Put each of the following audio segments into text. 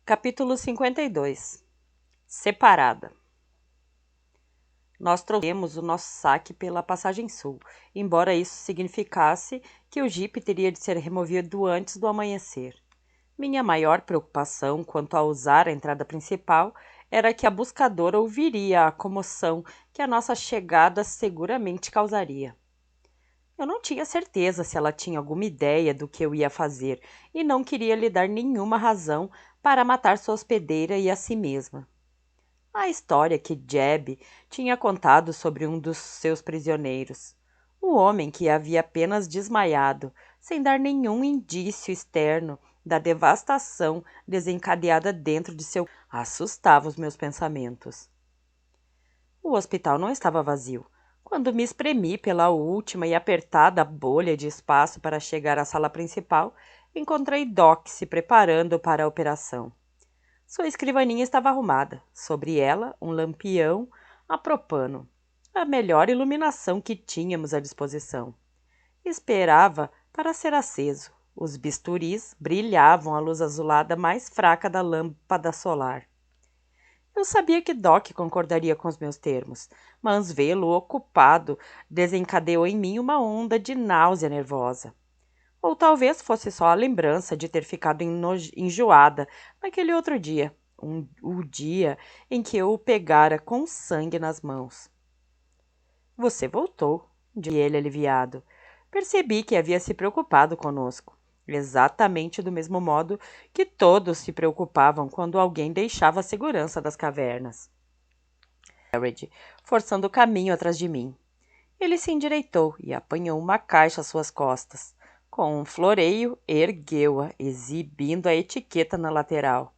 Capítulo 52. Separada. Nós trouxemos o nosso saque pela passagem sul, embora isso significasse que o jipe teria de ser removido antes do amanhecer. Minha maior preocupação quanto a usar a entrada principal era que a buscadora ouviria a comoção que a nossa chegada seguramente causaria. Eu não tinha certeza se ela tinha alguma ideia do que eu ia fazer e não queria lhe dar nenhuma razão para matar sua hospedeira e a si mesma. A história que Jeb tinha contado sobre um dos seus prisioneiros, o homem que havia apenas desmaiado, sem dar nenhum indício externo da devastação desencadeada dentro de seu... assustava os meus pensamentos. O hospital não estava vazio. Quando me espremi pela última e apertada bolha de espaço para chegar à sala principal, encontrei Doc se preparando para a operação. Sua escrivaninha estava arrumada. Sobre ela, um lampião a propano, a melhor iluminação que tínhamos à disposição. Esperava para ser aceso. Os bisturis brilhavam à luz azulada mais fraca da lâmpada solar. Eu sabia que Doc concordaria com os meus termos, mas vê-lo ocupado desencadeou em mim uma onda de náusea nervosa. Ou talvez fosse só a lembrança de ter ficado enjoada naquele outro dia, o dia em que eu o pegara com sangue nas mãos. Você voltou, disse ele aliviado. Percebi que havia se preocupado conosco, exatamente do mesmo modo que todos se preocupavam quando alguém deixava a segurança das cavernas. Jared, forçando o caminho atrás de mim. Ele se endireitou e apanhou uma caixa às suas costas. Com um floreio, ergueu-a, exibindo a etiqueta na lateral.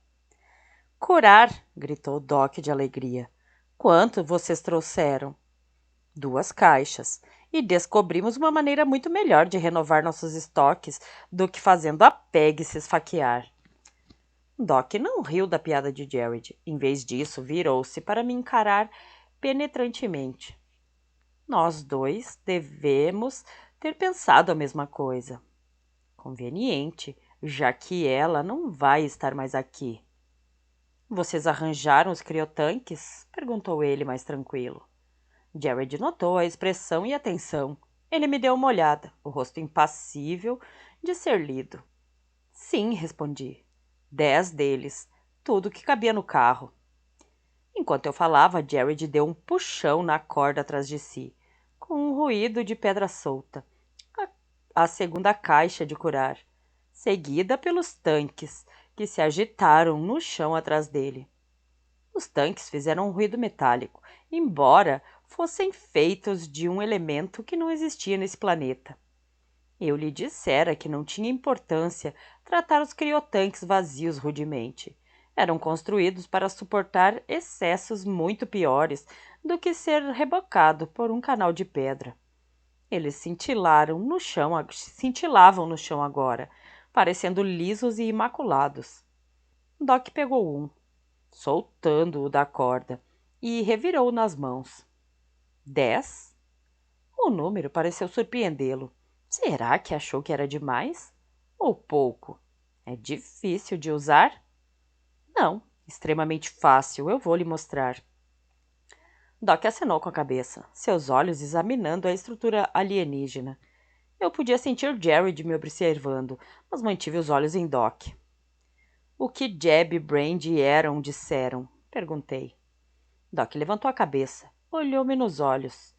Curar! Gritou Doc de alegria. Quanto vocês trouxeram? 2 caixas. E descobrimos uma maneira muito melhor de renovar nossos estoques do que fazendo a Peg se esfaquear. Doc não riu da piada de Jared. Em vez disso, virou-se para me encarar penetrantemente. Nós dois devemos ter pensado a mesma coisa. Conveniente, já que ela não vai estar mais aqui. Vocês arranjaram os criotanques? Perguntou ele mais tranquilo. Jared notou a expressão e a tensão. Ele me deu uma olhada, o rosto impassível de ser lido. Sim, respondi. 10 deles, tudo que cabia no carro. Enquanto eu falava, Jared deu um puxão na corda atrás de si, com um ruído de pedra solta. A segunda caixa de curar, seguida pelos tanques, que se agitaram no chão atrás dele. Os tanques fizeram um ruído metálico, embora fossem feitos de um elemento que não existia nesse planeta. Eu lhe dissera que não tinha importância tratar os criotanques vazios rudemente. Eram construídos para suportar excessos muito piores do que ser rebocado por um canal de pedra. Eles cintilavam no chão agora, parecendo lisos e imaculados. Doc pegou um, soltando-o da corda, e revirou-o nas mãos. 10? O número pareceu surpreendê-lo. Será que achou que era demais? Ou pouco? É difícil de usar? Não, extremamente fácil, eu vou lhe mostrar. Doc acenou com a cabeça, seus olhos examinando a estrutura alienígena. Eu podia sentir Jared me observando, mas mantive os olhos em Doc. O que Jeb e Brandy eram, disseram? Perguntei. Doc levantou a cabeça, olhou-me nos olhos.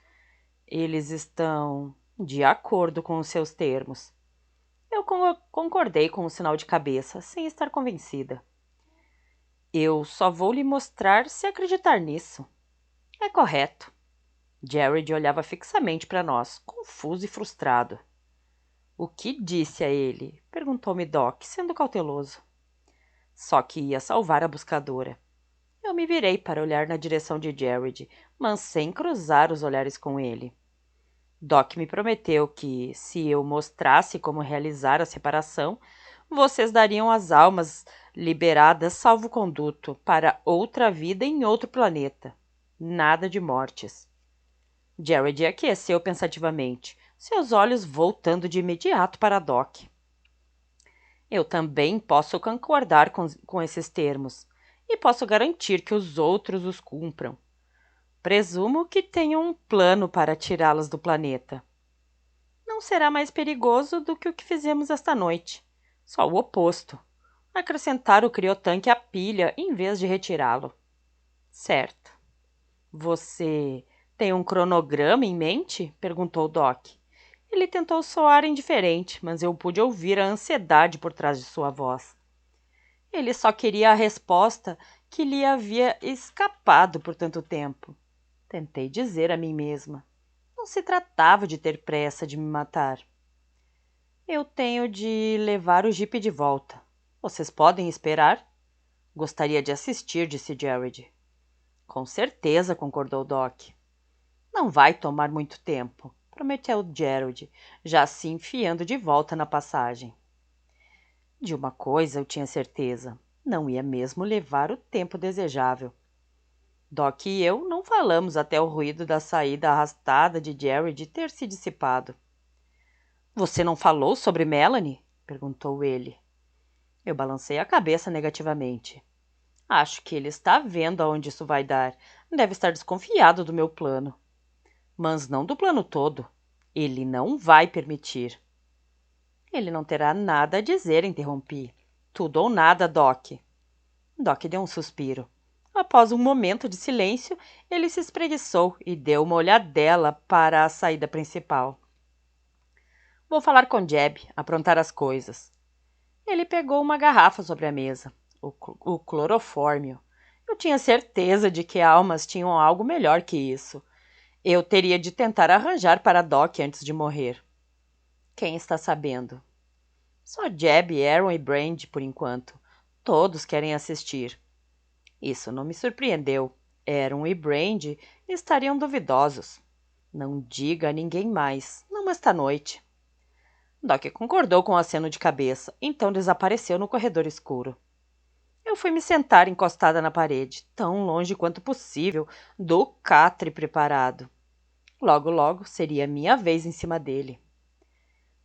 Eles estão de acordo com os seus termos. Eu concordei com o sinal de cabeça, sem estar convencida. Eu só vou lhe mostrar se acreditar nisso. É correto. Jared olhava fixamente para nós, confuso e frustrado. O que disse a ele? Perguntou-me Doc, sendo cauteloso. Só que ia salvar a buscadora. Eu me virei para olhar na direção de Jared, mas sem cruzar os olhares com ele. Doc me prometeu que, se eu mostrasse como realizar a separação, vocês dariam as almas liberadas salvo-conduto para outra vida em outro planeta. Nada de mortes. Jared aqueceu pensativamente, seus olhos voltando de imediato para Doc. Eu também posso concordar com esses termos, e posso garantir que os outros os cumpram. Presumo que tenham um plano para tirá-las do planeta. Não será mais perigoso do que o que fizemos esta noite. Só o oposto. Acrescentar o criotanque à pilha em vez de retirá-lo. Certo. Você tem um cronograma em mente? Perguntou Doc. Ele tentou soar indiferente, mas eu pude ouvir a ansiedade por trás de sua voz. Ele só queria a resposta que lhe havia escapado por tanto tempo. Tentei dizer a mim mesma. Não se tratava de ter pressa de me matar. Eu tenho de levar o jipe de volta. Vocês podem esperar? Gostaria de assistir, disse Jared. Com certeza, concordou Doc. Não vai tomar muito tempo, prometeu Jared, já se enfiando de volta na passagem. De uma coisa eu tinha certeza. Não ia mesmo levar o tempo desejável. Doc e eu não falamos até o ruído da saída arrastada de Jared ter se dissipado. Você não falou sobre Melanie? Perguntou ele. Eu balancei a cabeça negativamente. Acho que ele está vendo aonde isso vai dar. Deve estar desconfiado do meu plano. Mas não do plano todo. Ele não vai permitir. Ele não terá nada a dizer, interrompi. Tudo ou nada, Doc. Doc deu um suspiro. Após um momento de silêncio, ele se espreguiçou e deu uma olhadela para a saída principal. Vou falar com Jeb, aprontar as coisas. Ele pegou uma garrafa sobre a mesa. O clorofórmio. Eu tinha certeza de que almas tinham algo melhor que isso. Eu teria de tentar arranjar para Doc antes de morrer. Quem está sabendo? Só Jeb, Aaron e Brand, por enquanto. Todos querem assistir. Isso não me surpreendeu. Aaron e Brand estariam duvidosos. Não diga a ninguém mais, não esta noite. Doc concordou com o aceno de cabeça, então desapareceu no corredor escuro. Eu fui me sentar encostada na parede, tão longe quanto possível do catre preparado. Logo, logo seria minha vez em cima dele.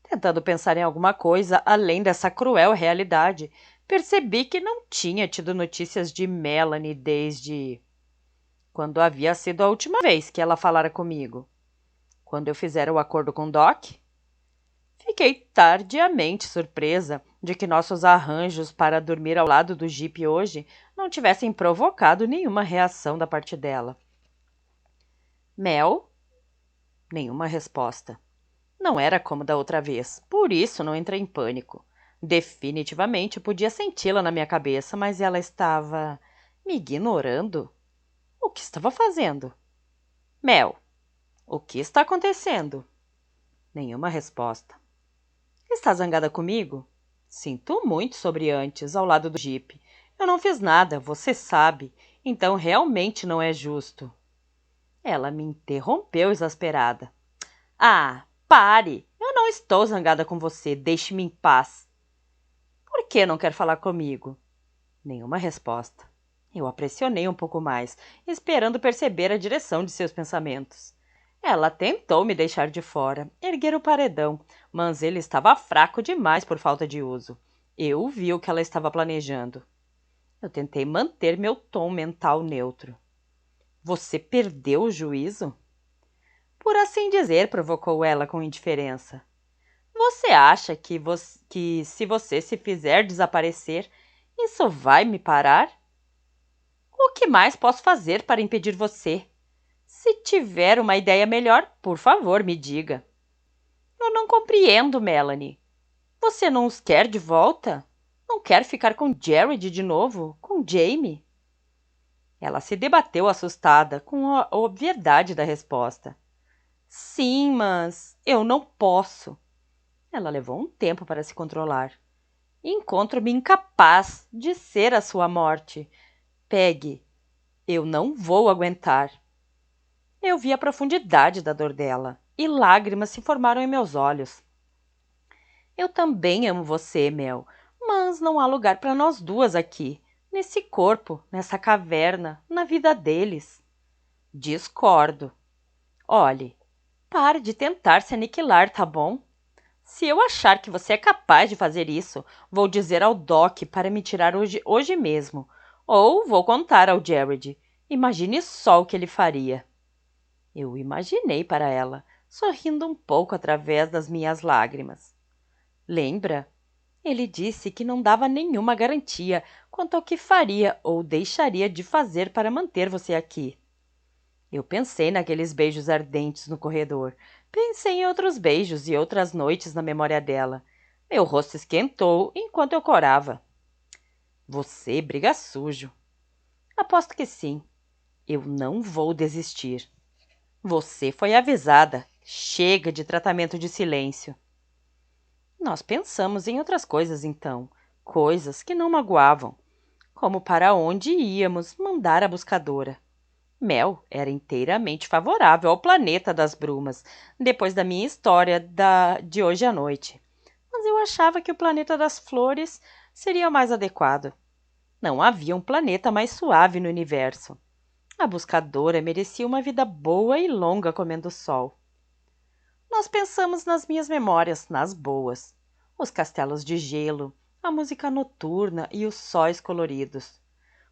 Tentando pensar em alguma coisa além dessa cruel realidade, percebi que não tinha tido notícias de Melanie desde... Quando havia sido a última vez que ela falara comigo? Quando eu fizera o acordo com Doc? Fiquei tardiamente surpresa de que nossos arranjos para dormir ao lado do jipe hoje não tivessem provocado nenhuma reação da parte dela. Mel? Nenhuma resposta. Não era como da outra vez, por isso não entrei em pânico. Definitivamente podia senti-la na minha cabeça, mas ela estava me ignorando. O que estava fazendo? Mel, o que está acontecendo? Nenhuma resposta. Está zangada comigo? Sinto muito sobre antes, ao lado do jipe. Eu não fiz nada, você sabe, então realmente não é justo. Ela me interrompeu exasperada. Ah, pare! Eu não estou zangada com você, deixe-me em paz. Por que não quer falar comigo? Nenhuma resposta. Eu a pressionei um pouco mais, esperando perceber a direção de seus pensamentos. Ela tentou me deixar de fora, erguer o paredão, mas ele estava fraco demais por falta de uso. Eu vi o que ela estava planejando. Eu tentei manter meu tom mental neutro. Você perdeu o juízo? Por assim dizer, provocou ela com indiferença. Você acha que se você se fizer desaparecer, isso vai me parar? O que mais posso fazer para impedir você? Se tiver uma ideia melhor, por favor, me diga. Eu não compreendo, Melanie. Você não os quer de volta? Não quer ficar com Jared de novo? Com Jamie? Ela se debateu assustada com a obviedade da resposta. Sim, mas eu não posso. Ela levou um tempo para se controlar. Encontro-me incapaz de ser a sua morte. Peggy, eu não vou aguentar. Eu vi a profundidade da dor dela e lágrimas se formaram em meus olhos. Eu também amo você, Mel, mas não há lugar para nós duas aqui, nesse corpo, nessa caverna, na vida deles. Discordo. Olhe, pare de tentar se aniquilar, tá bom? Se eu achar que você é capaz de fazer isso, vou dizer ao Doc para me tirar hoje mesmo. Ou vou contar ao Jared. Imagine só o que ele faria. Eu imaginei para ela, sorrindo um pouco através das minhas lágrimas. Lembra? Ele disse que não dava nenhuma garantia quanto ao que faria ou deixaria de fazer para manter você aqui. Eu pensei naqueles beijos ardentes no corredor. Pensei em outros beijos e outras noites na memória dela. Meu rosto esquentou enquanto eu corava. Você briga sujo. Aposto que sim. Eu não vou desistir. Você foi avisada. Chega de tratamento de silêncio. Nós pensamos em outras coisas então. Coisas que não magoavam. Como para onde íamos mandar a buscadora. Mel era inteiramente favorável ao planeta das brumas, depois da minha história de hoje à noite. Mas eu achava que o planeta das flores seria o mais adequado. Não havia um planeta mais suave no universo. A buscadora merecia uma vida boa e longa comendo sol. Nós pensamos nas minhas memórias, nas boas. Os castelos de gelo, a música noturna e os sóis coloridos.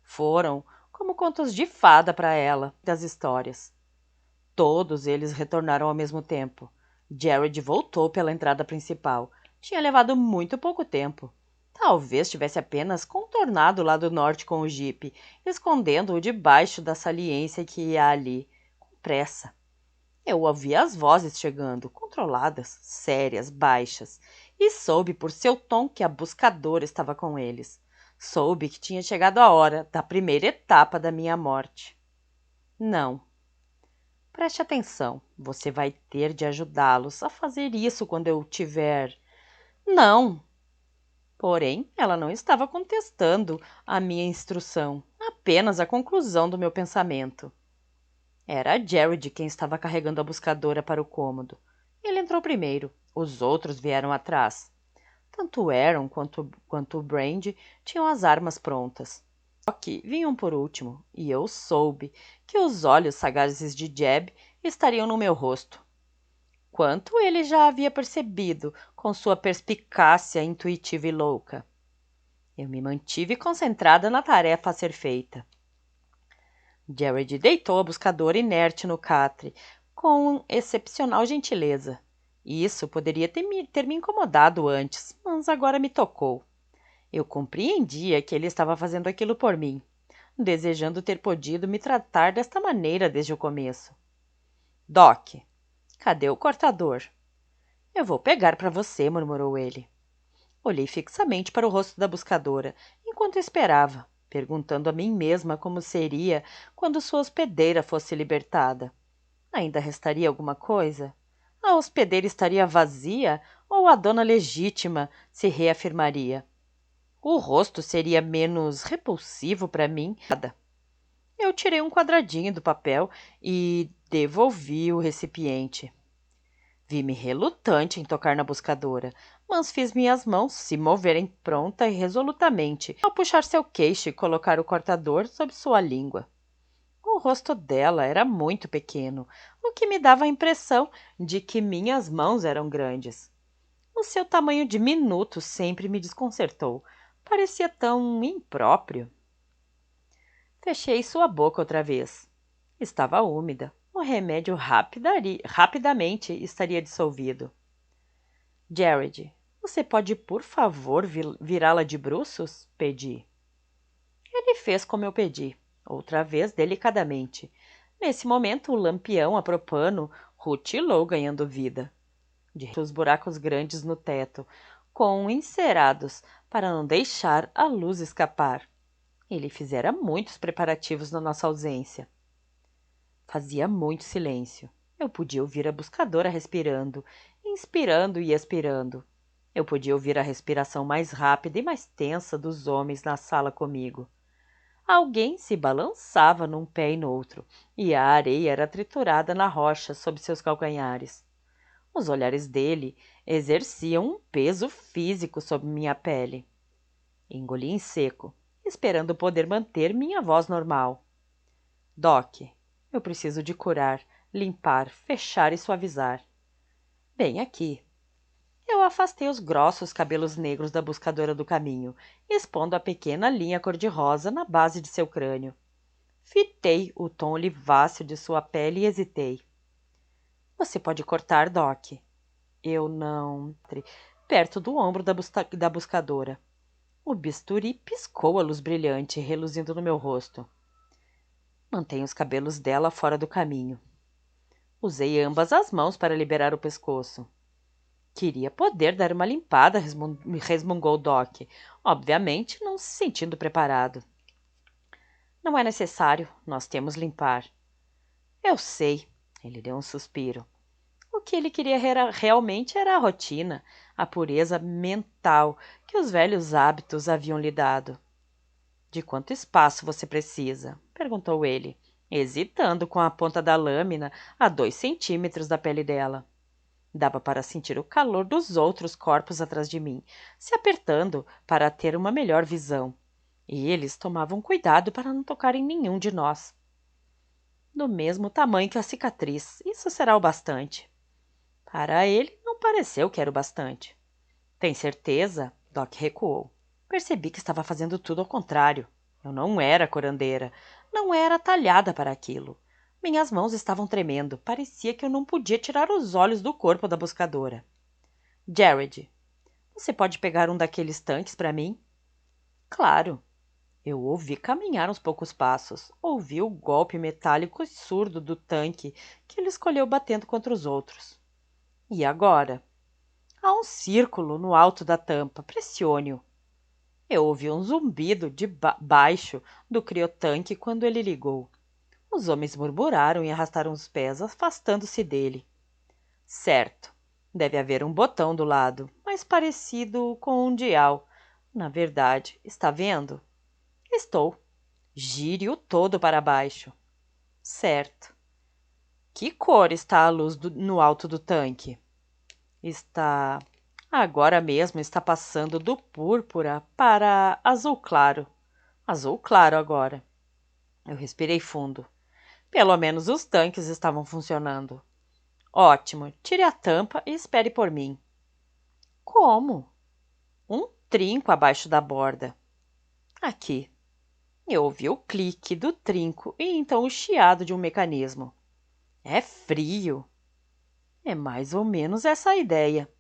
Foram como contos de fada para ela, das histórias. Todos eles retornaram ao mesmo tempo. Jared voltou pela entrada principal. Tinha levado muito pouco tempo. Talvez tivesse apenas contornado o lado norte com o jipe, escondendo-o debaixo da saliência que ia ali, com pressa. Eu ouvi as vozes chegando, controladas, sérias, baixas, e soube por seu tom que a buscadora estava com eles. Soube que tinha chegado a hora da primeira etapa da minha morte. Não. Preste atenção, você vai ter de ajudá-los a fazer isso quando eu tiver. Não! Porém, ela não estava contestando a minha instrução, apenas a conclusão do meu pensamento. Era Jared quem estava carregando a buscadora para o cômodo. Ele entrou primeiro, os outros vieram atrás. Tanto Aaron quanto o Brand tinham as armas prontas. Só que vinham por último, e eu soube que os olhos sagazes de Jeb estariam no meu rosto. Quanto ele já havia percebido com sua perspicácia intuitiva e louca. Eu me mantive concentrada na tarefa a ser feita. Jared deitou a buscadora inerte no catre, com excepcional gentileza. Isso poderia ter me incomodado antes, mas agora me tocou. Eu compreendia que ele estava fazendo aquilo por mim, desejando ter podido me tratar desta maneira desde o começo. Doc, cadê o cortador? Eu vou pegar para você, murmurou ele. Olhei fixamente para o rosto da buscadora, enquanto esperava, perguntando a mim mesma como seria quando sua hospedeira fosse libertada. Ainda restaria alguma coisa? A hospedeira estaria vazia ou a dona legítima se reafirmaria? O rosto seria menos repulsivo para mim? Eu tirei um quadradinho do papel e devolvi o recipiente. Vi-me relutante em tocar na buscadora, mas fiz minhas mãos se moverem pronta e resolutamente ao puxar seu queixo e colocar o cortador sob sua língua. O rosto dela era muito pequeno, o que me dava a impressão de que minhas mãos eram grandes. O seu tamanho diminuto sempre me desconcertou. Parecia tão impróprio. Fechei sua boca outra vez. Estava úmida. O remédio rapidamente estaria dissolvido. Jared, você pode, por favor, virá-la de bruços? Pedi. Ele fez como eu pedi, outra vez delicadamente. Nesse momento, o lampião a propano rutilou ganhando vida. De os buracos grandes no teto, com encerados, para não deixar a luz escapar. Ele fizera muitos preparativos na nossa ausência. Fazia muito silêncio. Eu podia ouvir a buscadora respirando, inspirando e expirando. Eu podia ouvir a respiração mais rápida e mais tensa dos homens na sala comigo. Alguém se balançava num pé e no outro, e a areia era triturada na rocha sob seus calcanhares. Os olhares dele exerciam um peso físico sobre minha pele. Engoli em seco, esperando poder manter minha voz normal. Doc, eu preciso de curar, limpar, fechar e suavizar. Bem aqui. Eu afastei os grossos cabelos negros da buscadora do caminho, expondo a pequena linha cor-de-rosa na base de seu crânio. Fitei o tom oliváceo de sua pele e hesitei. Você pode cortar, Doc. Eu não. Perto do ombro da buscadora. O bisturi piscou a luz brilhante, reluzindo no meu rosto. Mantenha os cabelos dela fora do caminho. Usei ambas as mãos para liberar o pescoço. Queria poder dar uma limpada, resmungou Doc, obviamente não se sentindo preparado. Não é necessário, nós temos limpar. Eu sei, ele deu um suspiro. O que ele queria realmente era a rotina, a pureza mental que os velhos hábitos haviam lhe dado. De quanto espaço você precisa? Perguntou ele, hesitando com a ponta da lâmina a 2 centímetros da pele dela. Dava para sentir o calor dos outros corpos atrás de mim, se apertando para ter uma melhor visão. E eles tomavam cuidado para não tocar em nenhum de nós. Do mesmo tamanho que a cicatriz, isso será o bastante. Para ele, não pareceu que era o bastante. Tem certeza? Doc recuou. Percebi que estava fazendo tudo ao contrário. Eu não era curandeira, não era talhada para aquilo. Minhas mãos estavam tremendo, parecia que eu não podia tirar os olhos do corpo da buscadora. Jared, você pode pegar um daqueles tanques para mim? Claro. Eu ouvi caminhar uns poucos passos, ouvi o golpe metálico e surdo do tanque que ele escolheu batendo contra os outros. E agora? Há um círculo no alto da tampa, pressione-o. Eu ouvi um zumbido de baixo do criotanque quando ele ligou. Os homens murmuraram e arrastaram os pés, afastando-se dele. Certo. Deve haver um botão do lado, mais parecido com um dial. Na verdade, está vendo? Estou. Gire-o todo para baixo. Certo. Que cor está a luz no alto do tanque? Está. Agora mesmo está passando do púrpura para azul claro. Azul claro agora. Eu respirei fundo. Pelo menos os tanques estavam funcionando. Ótimo. Tire a tampa e espere por mim. Como? Um trinco abaixo da borda. Aqui. Eu ouvi o clique do trinco e então o chiado de um mecanismo. É frio. É mais ou menos essa a ideia.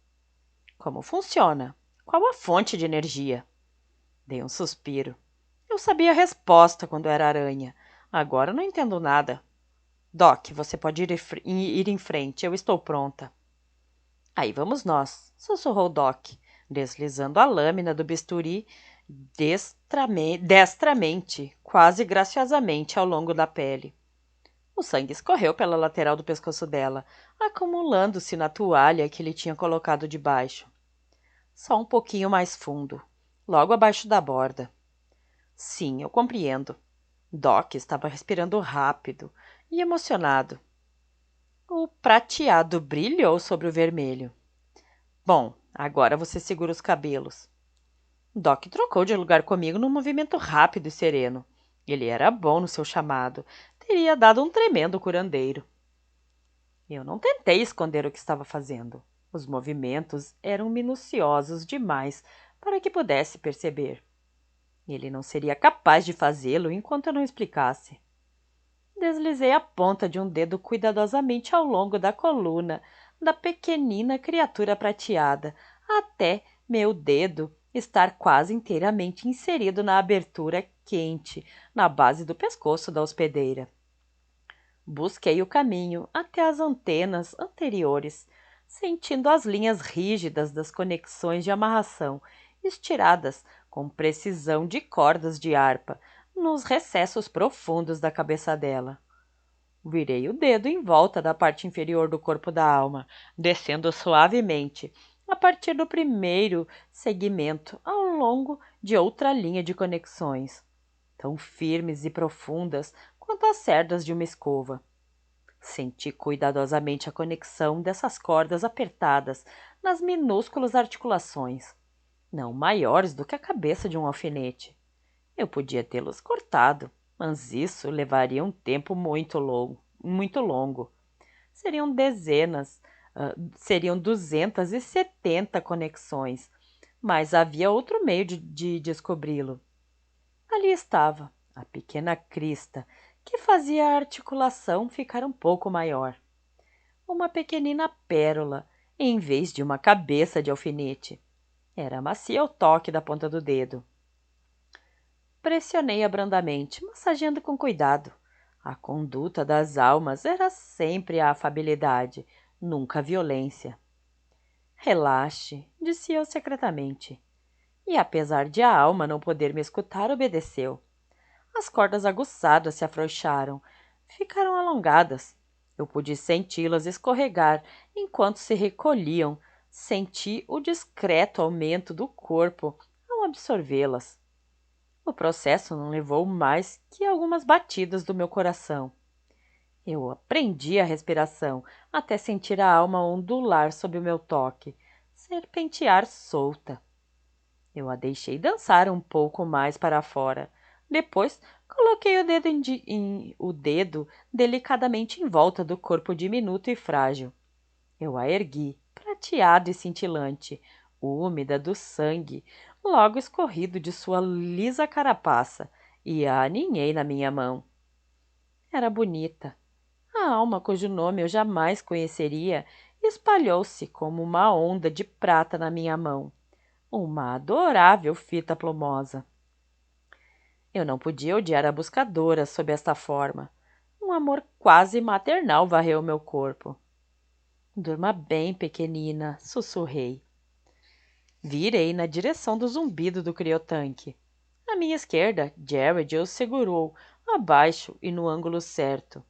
Como funciona? Qual a fonte de energia? Dei um suspiro. Eu sabia a resposta quando era aranha. Agora não entendo nada. Doc, você pode ir em frente. Eu estou pronta. Aí vamos nós, sussurrou Doc, deslizando a lâmina do bisturi destramente, quase graciosamente ao longo da pele. O sangue escorreu pela lateral do pescoço dela, acumulando-se na toalha que ele tinha colocado debaixo. Só um pouquinho mais fundo, logo abaixo da borda. Sim, eu compreendo. Doc estava respirando rápido e emocionado. O prateado brilhou sobre o vermelho. Bom, agora você segura os cabelos. Doc trocou de lugar comigo num movimento rápido e sereno. Ele era bom no seu chamado. Teria dado um tremendo curandeiro. Eu não tentei esconder o que estava fazendo. Os movimentos eram minuciosos demais para que pudesse perceber. Ele não seria capaz de fazê-lo enquanto eu não explicasse. Deslizei a ponta de um dedo cuidadosamente ao longo da coluna da pequenina criatura prateada, até meu dedo estar quase inteiramente inserido na abertura quente, na base do pescoço da hospedeira. Busquei o caminho até as antenas anteriores, sentindo as linhas rígidas das conexões de amarração, estiradas com precisão de cordas de harpa, nos recessos profundos da cabeça dela. Virei o dedo em volta da parte inferior do corpo da alma, descendo suavemente, a partir do primeiro segmento, ao longo de outra linha de conexões, tão firmes e profundas quanto as cerdas de uma escova. Senti cuidadosamente a conexão dessas cordas apertadas nas minúsculas articulações, não maiores do que a cabeça de um alfinete. Eu podia tê-los cortado, mas isso levaria um tempo muito longo. Seriam dezenas, Seriam 270 conexões, mas havia outro meio de descobri-lo. Ali estava, a pequena crista, que fazia a articulação ficar um pouco maior. Uma pequenina pérola, em vez de uma cabeça de alfinete. Era macia ao toque da ponta do dedo. Pressionei-a brandamente, massageando com cuidado. A conduta das almas era sempre a afabilidade, nunca a violência. Relaxe, disse eu secretamente. E apesar de a alma não poder me escutar, obedeceu. As cordas aguçadas se afrouxaram, ficaram alongadas. Eu pude senti-las escorregar enquanto se recolhiam. Senti o discreto aumento do corpo ao absorvê-las. O processo não levou mais que algumas batidas do meu coração. Eu aprendi a respiração até sentir a alma ondular sob o meu toque, serpentear solta. Eu a deixei dançar um pouco mais para fora. Depois, coloquei o dedo delicadamente em volta do corpo diminuto e frágil. Eu a ergui, prateada e cintilante, úmida do sangue, logo escorrido de sua lisa carapaça, e a aninhei na minha mão. Era bonita. A alma cujo nome eu jamais conheceria espalhou-se como uma onda de prata na minha mão. Uma adorável fita plumosa. Eu não podia odiar a buscadora sob esta forma. Um amor quase maternal varreu meu corpo. Durma bem, pequenina, sussurrei. Virei na direção do zumbido do criotanque. À minha esquerda, Jared o segurou, abaixo e no ângulo certo.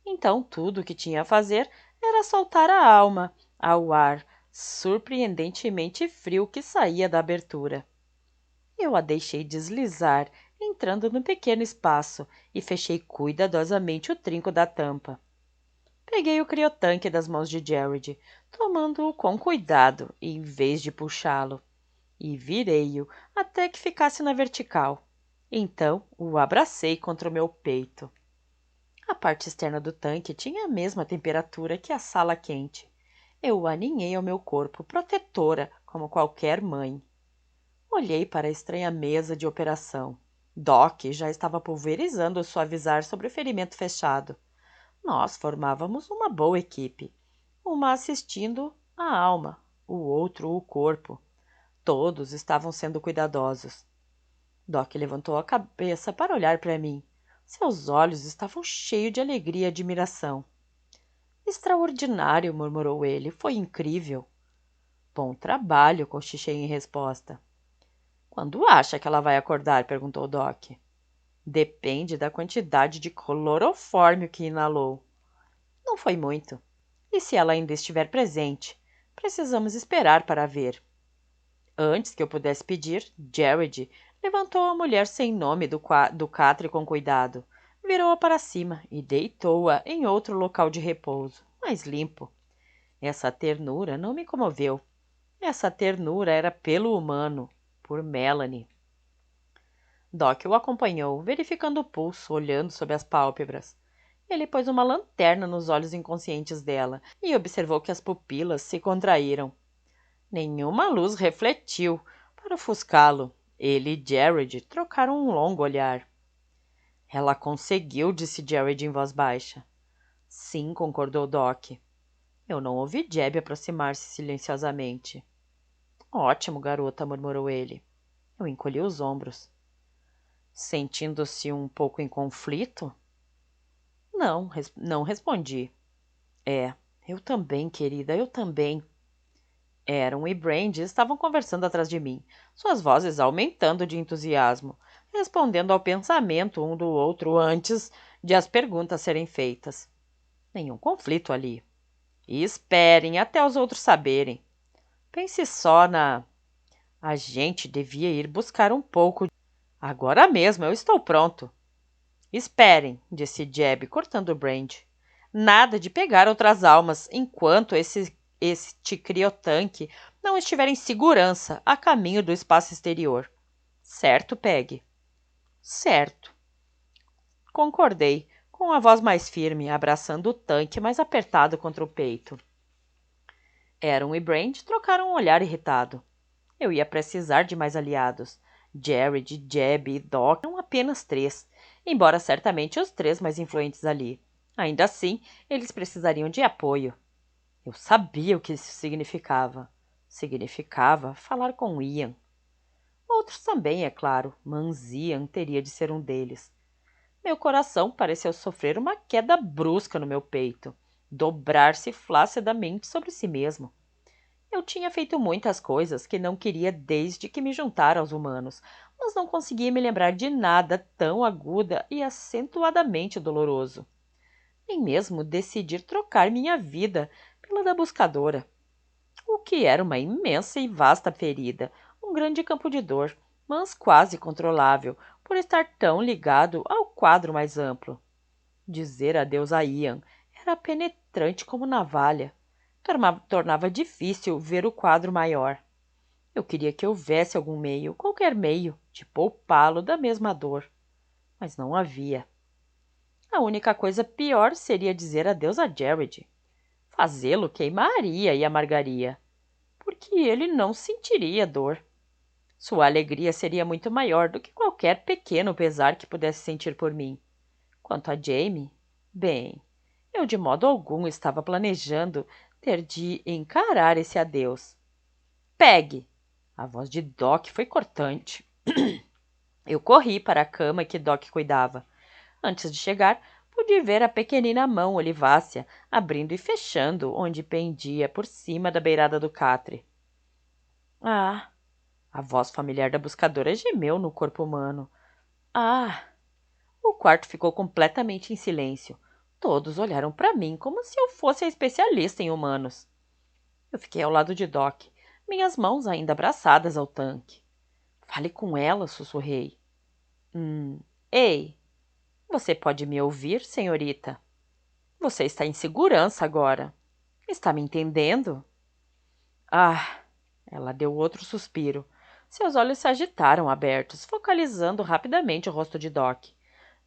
Então tudo o que tinha a fazer era soltar a alma ao ar surpreendentemente frio que saía da abertura. Eu a deixei deslizar, entrando no pequeno espaço, e fechei cuidadosamente o trinco da tampa. Peguei o criotanque das mãos de Jared, tomando-o com cuidado, em vez de puxá-lo, e virei-o até que ficasse na vertical. Então o abracei contra o meu peito. A parte externa do tanque tinha a mesma temperatura que a sala quente. Eu o aninhei ao meu corpo, protetora, como qualquer mãe. Olhei para a estranha mesa de operação. Doc já estava pulverizando o suavizar sobre o ferimento fechado. Nós formávamos uma boa equipe. Uma assistindo a alma, o outro o corpo. Todos estavam sendo cuidadosos. Doc levantou a cabeça para olhar para mim. Seus olhos estavam cheios de alegria e admiração. Extraordinário, murmurou ele. Foi incrível. Bom trabalho, cochichei em resposta. Quando acha que ela vai acordar? Perguntou Doc. Depende da quantidade de clorofórmio que inalou. Não foi muito. E se ela ainda estiver presente? Precisamos esperar para ver. Antes que eu pudesse pedir, Jared levantou a mulher sem nome do catre com cuidado, virou-a para cima e deitou-a em outro local de repouso, mais limpo. Essa ternura não me comoveu. Essa ternura era pelo humano, por Melanie. Doc o acompanhou, verificando o pulso, olhando sob as pálpebras. Ele pôs uma lanterna nos olhos inconscientes dela e observou que as pupilas se contraíram. Nenhuma luz refletiu para ofuscá-lo. Ele e Jared trocaram um longo olhar. Ela conseguiu, disse Jared em voz baixa. Sim, concordou Doc. Eu não ouvi Jeb aproximar-se silenciosamente. Ótimo, garota, murmurou ele. Eu encolhi os ombros. Sentindo-se um pouco em conflito? Não respondi. Eu também, querida, eu também. Aaron e Brand estavam conversando atrás de mim, suas vozes aumentando de entusiasmo, respondendo ao pensamento um do outro antes de as perguntas serem feitas. Nenhum conflito ali. E esperem até os outros saberem. Pense só na... A gente devia ir buscar um pouco. Agora mesmo, eu estou pronto. Esperem, disse Jeb, cortando Brand. Nada de pegar outras almas enquanto este criotanque não estiver em segurança a caminho do espaço exterior. Certo, Peg? Certo. Concordei, com a voz mais firme, abraçando o tanque mais apertado contra o peito. Aaron e Brand trocaram um olhar irritado. Eu ia precisar de mais aliados. Jared, Jeb e Doc eram apenas 3, embora certamente os 3 mais influentes ali. Ainda assim, eles precisariam de apoio. Eu sabia o que isso significava. Significava falar com Ian. Outros também, é claro, mas Ian teria de ser um deles. Meu coração pareceu sofrer uma queda brusca no meu peito, dobrar-se flaccidamente sobre si mesmo. Eu tinha feito muitas coisas que não queria desde que me juntara aos humanos, mas não conseguia me lembrar de nada tão aguda e acentuadamente doloroso. Nem mesmo decidir trocar minha vida pela da buscadora. O que era uma imensa e vasta ferida, um grande campo de dor, mas quase controlável, por estar tão ligado ao quadro mais amplo. Dizer adeus a Ian era penetrante como navalha. Tornava difícil ver o quadro maior. Eu queria que houvesse algum meio, qualquer meio, de poupá-lo da mesma dor. Mas não havia. A única coisa pior seria dizer adeus a Jared. Fazê-lo queimaria e amargaria, porque ele não sentiria dor. Sua alegria seria muito maior do que qualquer pequeno pesar que pudesse sentir por mim. Quanto a Jamie, bem, eu de modo algum estava planejando ter de encarar esse adeus. Pegue! A voz de Doc foi cortante. Eu corri para a cama que Doc cuidava. Antes de chegar, pude ver a pequenina mão olivácea abrindo e fechando onde pendia por cima da beirada do catre. Ah! A voz familiar da buscadora gemeu no corpo humano. Ah! O quarto ficou completamente em silêncio. Todos olharam para mim como se eu fosse a especialista em humanos. Eu fiquei ao lado de Doc, minhas mãos ainda abraçadas ao tanque. Fale com ela, sussurrei. Ei, você pode me ouvir, senhorita? Você está em segurança agora. Está me entendendo? Ah! Ela deu outro suspiro. Seus olhos se agitaram abertos, focalizando rapidamente o rosto de Doc.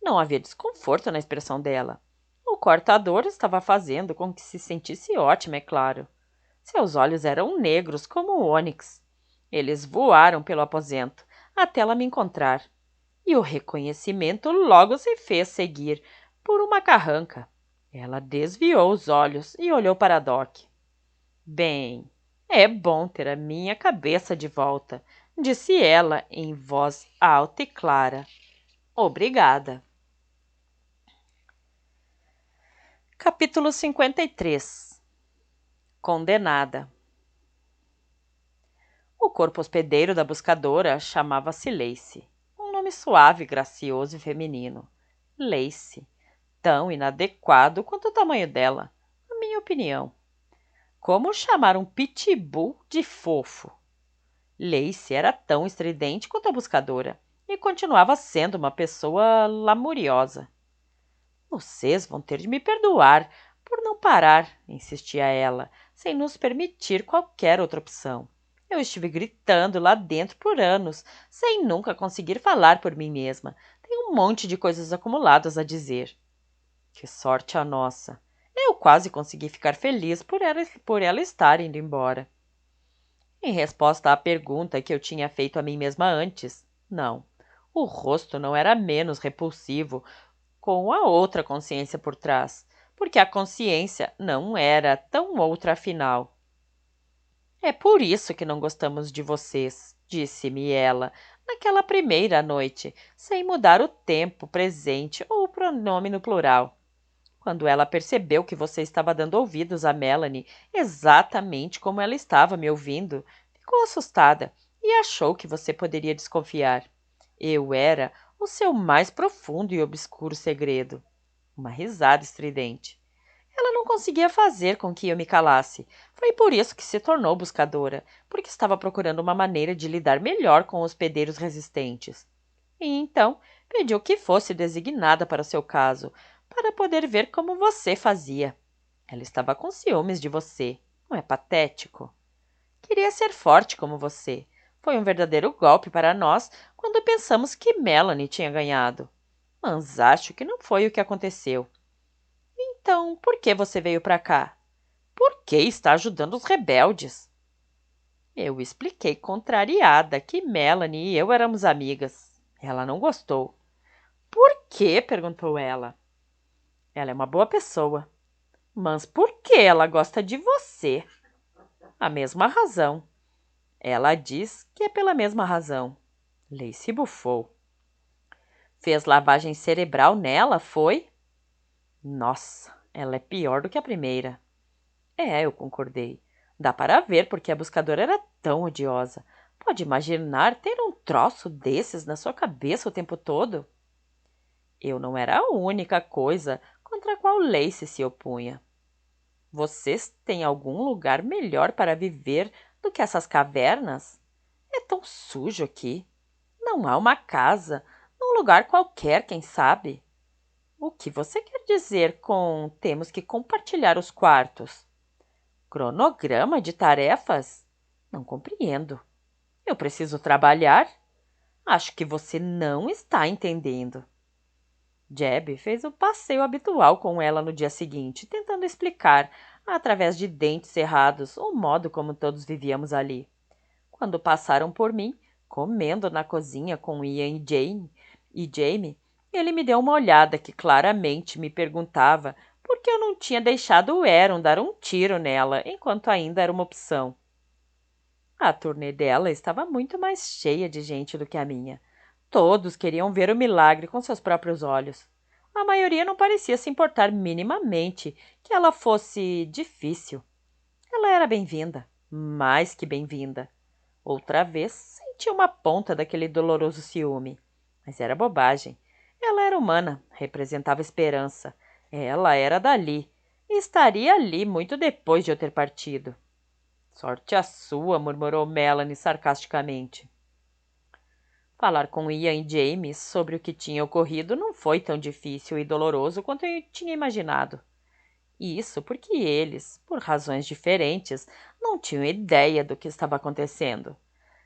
Não havia desconforto na expressão dela. O cortador estava fazendo com que se sentisse ótima, é claro. Seus olhos eram negros como o ônix. Eles voaram pelo aposento, até ela me encontrar. E o reconhecimento logo se fez seguir por uma carranca. Ela desviou os olhos e olhou para Doc. Bem, é bom ter a minha cabeça de volta, disse ela em voz alta e clara. Obrigada. Capítulo 53. Condenada. O corpo hospedeiro da buscadora chamava-se Lacey, um nome suave, gracioso e feminino. Lacey, tão inadequado quanto o tamanho dela, na minha opinião. Como chamar um pitbull de fofo? Lacey era tão estridente quanto a buscadora e continuava sendo uma pessoa lamuriosa. Vocês vão ter de me perdoar por não parar, insistia ela, sem nos permitir qualquer outra opção. Eu estive gritando lá dentro por anos, sem nunca conseguir falar por mim mesma. Tenho um monte de coisas acumuladas a dizer. Que sorte a nossa! Eu quase consegui ficar feliz por ela estar indo embora. Em resposta à pergunta que eu tinha feito a mim mesma antes, não. O rosto não era menos repulsivo com a outra consciência por trás, porque a consciência não era tão outra afinal. É por isso que não gostamos de vocês, disse-me ela, naquela primeira noite, sem mudar o tempo presente ou o pronome no plural. Quando ela percebeu que você estava dando ouvidos a Melanie exatamente como ela estava me ouvindo, ficou assustada e achou que você poderia desconfiar. Eu era o seu mais profundo e obscuro segredo. Uma risada estridente. Ela não conseguia fazer com que eu me calasse. Foi por isso que se tornou buscadora, porque estava procurando uma maneira de lidar melhor com hospedeiros resistentes. E então pediu que fosse designada para o seu caso, para poder ver como você fazia. Ela estava com ciúmes de você. Não é patético? Queria ser forte como você. Foi um verdadeiro golpe para nós quando pensamos que Melanie tinha ganhado. Mas acho que não foi o que aconteceu. Então, por que você veio para cá? Por que está ajudando os rebeldes? Eu expliquei contrariada que Melanie e eu éramos amigas. Ela não gostou. Por quê? Perguntou ela. Ela é uma boa pessoa. Mas por que ela gosta de você? A mesma razão. Ela diz que é pela mesma razão. Lacey bufou. Fez lavagem cerebral nela, foi? Nossa, ela é pior do que a primeira. É, eu concordei. Dá para ver porque a buscadora era tão odiosa. Pode imaginar ter um troço desses na sua cabeça o tempo todo? Eu não era a única coisa contra a qual Lacey se opunha. Vocês têm algum lugar melhor para viver do que essas cavernas? É tão sujo aqui. Não há uma casa, num lugar qualquer, quem sabe? O que você quer dizer com temos que compartilhar os quartos? Cronograma de tarefas? Não compreendo. Eu preciso trabalhar? Acho que você não está entendendo. Jeb fez o passeio habitual com ela no dia seguinte, tentando explicar, através de dentes cerrados, o modo como todos vivíamos ali. Quando passaram por mim, comendo na cozinha com Ian e Jamie, ele me deu uma olhada que claramente me perguntava por que eu não tinha deixado o Aaron dar um tiro nela enquanto ainda era uma opção. A turnê dela estava muito mais cheia de gente do que a minha. Todos queriam ver o milagre com seus próprios olhos. A maioria não parecia se importar minimamente que ela fosse difícil. Ela era bem-vinda, mais que bem-vinda. Outra vez senti uma ponta daquele doloroso ciúme. Mas era bobagem. Ela era humana, representava esperança. Ela era dali. E estaria ali muito depois de eu ter partido. Sorte a sua, murmurou Melanie sarcasticamente. Falar com Ian e James sobre o que tinha ocorrido não foi tão difícil e doloroso quanto eu tinha imaginado. Isso porque eles, por razões diferentes, não tinham ideia do que estava acontecendo.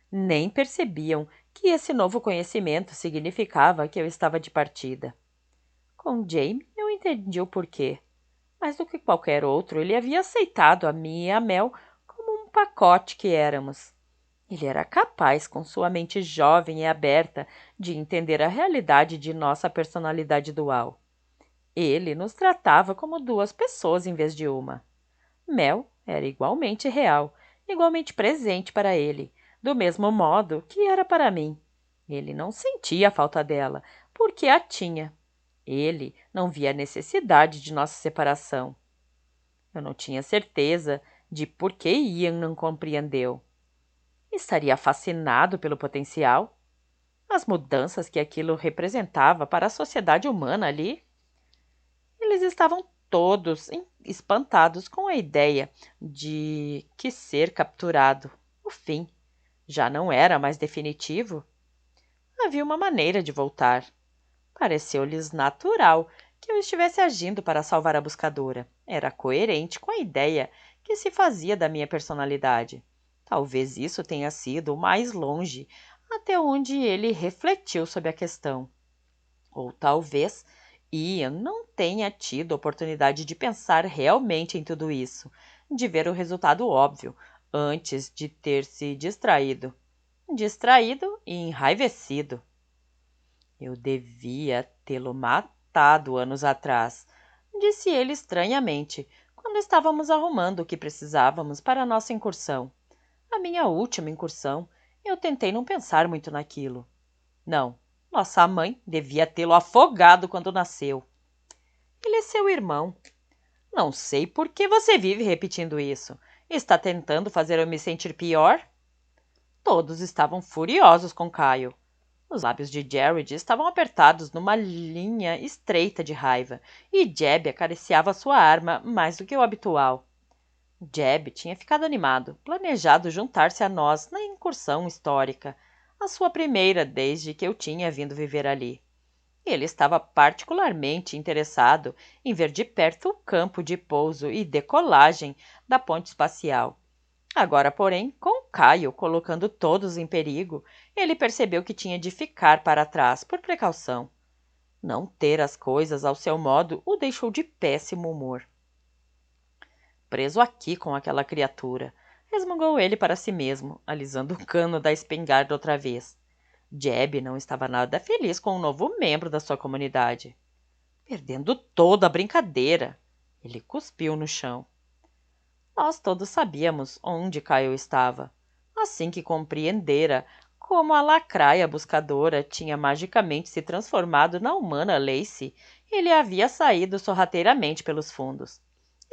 Nem percebiam que esse novo conhecimento significava que eu estava de partida. Com Jamie, eu entendi o porquê. Mais do que qualquer outro, ele havia aceitado a mim e a Mel como um pacote que éramos. Ele era capaz, com sua mente jovem e aberta, de entender a realidade de nossa personalidade dual. Ele nos tratava como duas pessoas em vez de uma. Mel era igualmente real, igualmente presente para ele, do mesmo modo que era para mim. Ele não sentia a falta dela, porque a tinha. Ele não via a necessidade de nossa separação. Eu não tinha certeza de por que Ian não compreendeu. Estaria fascinado pelo potencial? As mudanças que aquilo representava para a sociedade humana ali? Eles estavam todos espantados com a ideia de que ser capturado, o fim, já não era mais definitivo. Havia uma maneira de voltar. Pareceu-lhes natural que eu estivesse agindo para salvar a buscadora. Era coerente com a ideia que se fazia da minha personalidade. Talvez isso tenha sido o mais longe até onde ele refletiu sobre a questão. Ou talvez Ian não tenha tido oportunidade de pensar realmente em tudo isso, de ver o resultado óbvio, antes de ter se distraído. Distraído e enraivecido. Eu devia tê-lo matado anos atrás, disse ele estranhamente, quando estávamos arrumando o que precisávamos para a nossa incursão. A minha última incursão, eu tentei não pensar muito naquilo. Não, nossa mãe devia tê-lo afogado quando nasceu. Ele é seu irmão. Não sei por que você vive repetindo isso. Está tentando fazer eu me sentir pior? Todos estavam furiosos com Kyle. Os lábios de Jared estavam apertados numa linha estreita de raiva, e Jeb acariciava sua arma mais do que o habitual. Jeb tinha ficado animado, planejado juntar-se a nós na incursão histórica, a sua primeira desde que eu tinha vindo viver ali. Ele estava particularmente interessado em ver de perto o campo de pouso e decolagem da ponte espacial. Agora, porém, com Caio colocando todos em perigo, ele percebeu que tinha de ficar para trás por precaução. Não ter as coisas ao seu modo o deixou de péssimo humor. preso aqui com aquela criatura, resmungou ele para si mesmo, alisando o cano da espingarda outra vez. Jeb não estava nada feliz com o novo membro da sua comunidade. Perdendo toda a brincadeira. Ele cuspiu no chão. Nós todos sabíamos onde Kyle estava. Assim que compreendera como a lacraia buscadora tinha magicamente se transformado na humana Lacey, ele havia saído sorrateiramente pelos fundos.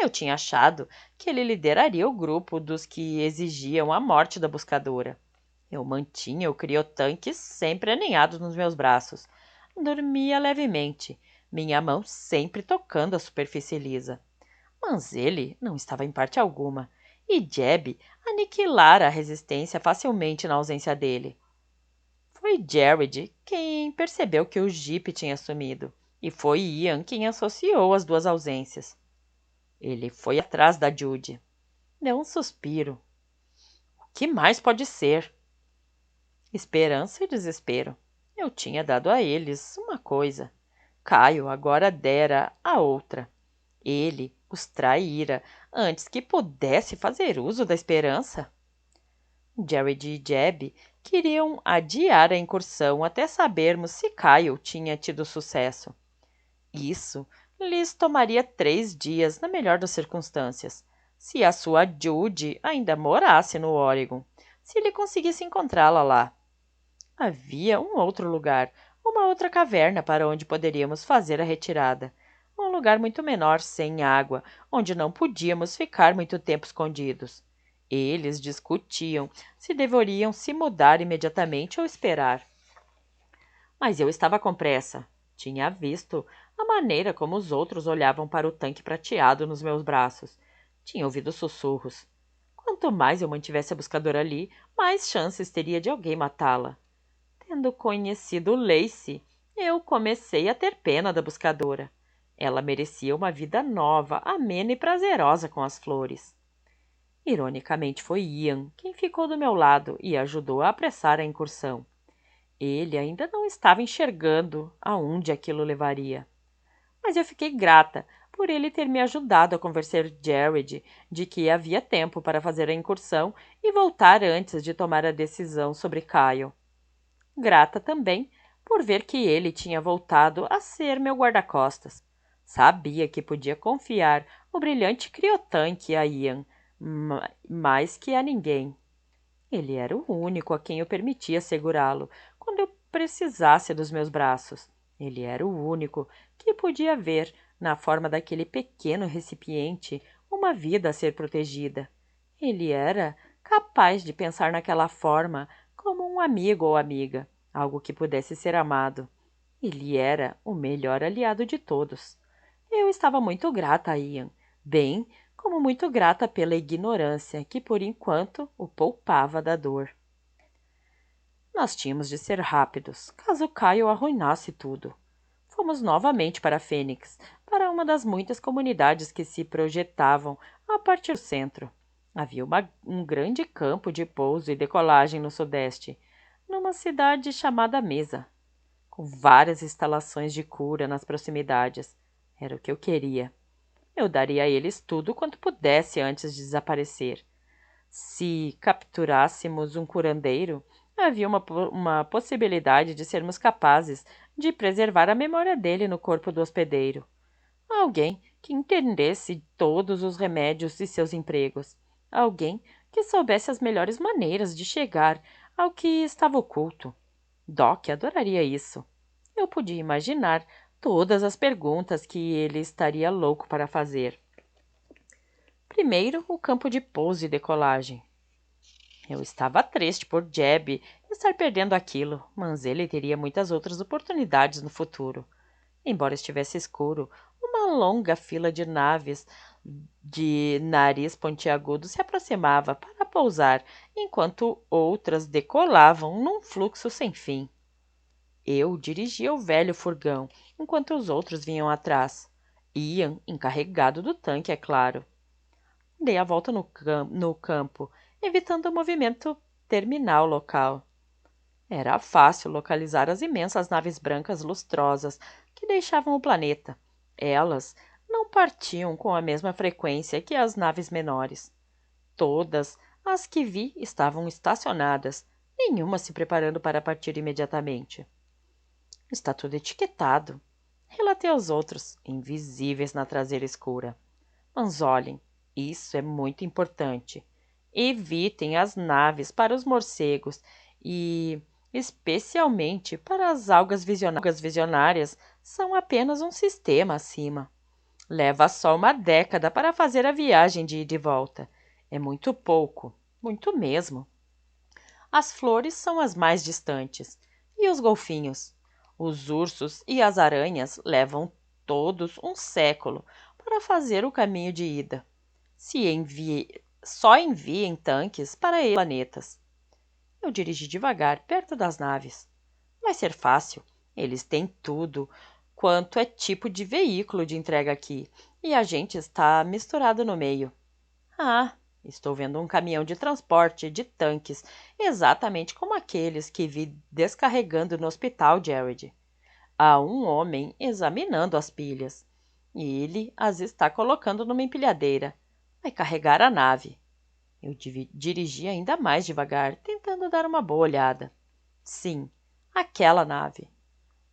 Eu tinha achado que ele lideraria o grupo dos que exigiam a morte da buscadora. Eu mantinha o criotanque sempre aninhado nos meus braços. Dormia levemente, minha mão sempre tocando a superfície lisa. Mas ele não estava em parte alguma, e Jeb aniquilara a resistência facilmente na ausência dele. Foi Jared quem percebeu que o Jeep tinha sumido, e foi Ian quem associou as duas ausências. Ele foi atrás da Judy. Deu um suspiro. O que mais pode ser? Esperança e desespero. Eu tinha dado a eles uma coisa. Caio agora dera a outra. Ele os traíra antes que pudesse fazer uso da esperança. Jared e Jeb queriam adiar a incursão até sabermos se Kyle tinha tido sucesso. Isso lhes tomaria 3 dias, na melhor das circunstâncias, se a sua Judy ainda morasse no Oregon, se ele conseguisse encontrá-la lá. Havia um outro lugar, uma outra caverna para onde poderíamos fazer a retirada. Um lugar muito menor, sem água, onde não podíamos ficar muito tempo escondidos. Eles discutiam se deveriam se mudar imediatamente ou esperar. Mas eu estava com pressa. Tinha visto a maneira como os outros olhavam para o tanque prateado nos meus braços. Tinha ouvido sussurros. Quanto mais eu mantivesse a buscadora ali, mais chances teria de alguém matá-la. Tendo conhecido Lacey, eu comecei a ter pena da buscadora. Ela merecia uma vida nova, amena e prazerosa com as flores. Ironicamente, foi Ian quem ficou do meu lado e ajudou a apressar a incursão. Ele ainda não estava enxergando aonde aquilo levaria. Mas eu fiquei grata por ele ter me ajudado a convencer Jared de que havia tempo para fazer a incursão e voltar antes de tomar a decisão sobre Kyle. Grata também por ver que ele tinha voltado a ser meu guarda-costas. Sabia que podia confiar o brilhante criotanque a Ian, mais que a ninguém. Ele era o único a quem eu permitia segurá-lo quando eu precisasse dos meus braços. Ele era o único que podia ver, na forma daquele pequeno recipiente, uma vida a ser protegida. Ele era capaz de pensar naquela forma como um amigo ou amiga, algo que pudesse ser amado. Ele era o melhor aliado de todos. Eu estava muito grata a Ian, bem como muito grata pela ignorância que, por enquanto, o poupava da dor. Nós tínhamos de ser rápidos, caso Kyle arruinasse tudo. Fomos novamente para Fênix, para uma das muitas comunidades que se projetavam a partir do centro. Havia um grande campo de pouso e decolagem no sudeste, numa cidade chamada Mesa, com várias instalações de cura nas proximidades. Era o que eu queria. Eu daria a eles tudo quanto pudesse antes de desaparecer. Se capturássemos um curandeiro, havia uma possibilidade de sermos capazes de preservar a memória dele no corpo do hospedeiro. Alguém que entendesse todos os remédios e seus empregos. Alguém que soubesse as melhores maneiras de chegar ao que estava oculto. Doc adoraria isso. Eu podia imaginar todas as perguntas que ele estaria louco para fazer. Primeiro, o campo de pouso e decolagem. Eu estava triste por Jeb estar perdendo aquilo, mas ele teria muitas outras oportunidades no futuro. Embora estivesse escuro, uma longa fila de naves de nariz pontiagudo se aproximava para pousar, enquanto outras decolavam num fluxo sem fim. Eu dirigia o velho furgão, enquanto os outros vinham atrás. Ian, encarregado do tanque, é claro. Dei a volta no campo, evitando o movimento terminal local. Era fácil localizar as imensas naves brancas lustrosas que deixavam o planeta. Elas não partiam com a mesma frequência que as naves menores. Todas as que vi estavam estacionadas, nenhuma se preparando para partir imediatamente. Está tudo etiquetado. Relatei aos outros, invisíveis na traseira escura. Mas olhem, isso é muito importante. Evitem as naves para os morcegos e, especialmente para as algas visionárias, são apenas um sistema acima. Leva só uma década para fazer a viagem de ida e volta. É muito pouco, muito mesmo. As flores são as mais distantes. E os golfinhos? Os ursos e as aranhas levam todos um século para fazer o caminho de ida. Só enviem tanques para esses planetas. Eu dirigi devagar, perto das naves. Vai ser fácil. Eles têm tudo quanto é tipo de veículo de entrega aqui, e a gente está misturado no meio. Ah, estou vendo um caminhão de transporte de tanques, exatamente como aqueles que vi descarregando no hospital, Jared. Há um homem examinando as pilhas. E ele as está colocando numa empilhadeira. Vai carregar a nave. Eu dirigi ainda mais devagar, tentando dar uma boa olhada. Sim, aquela nave.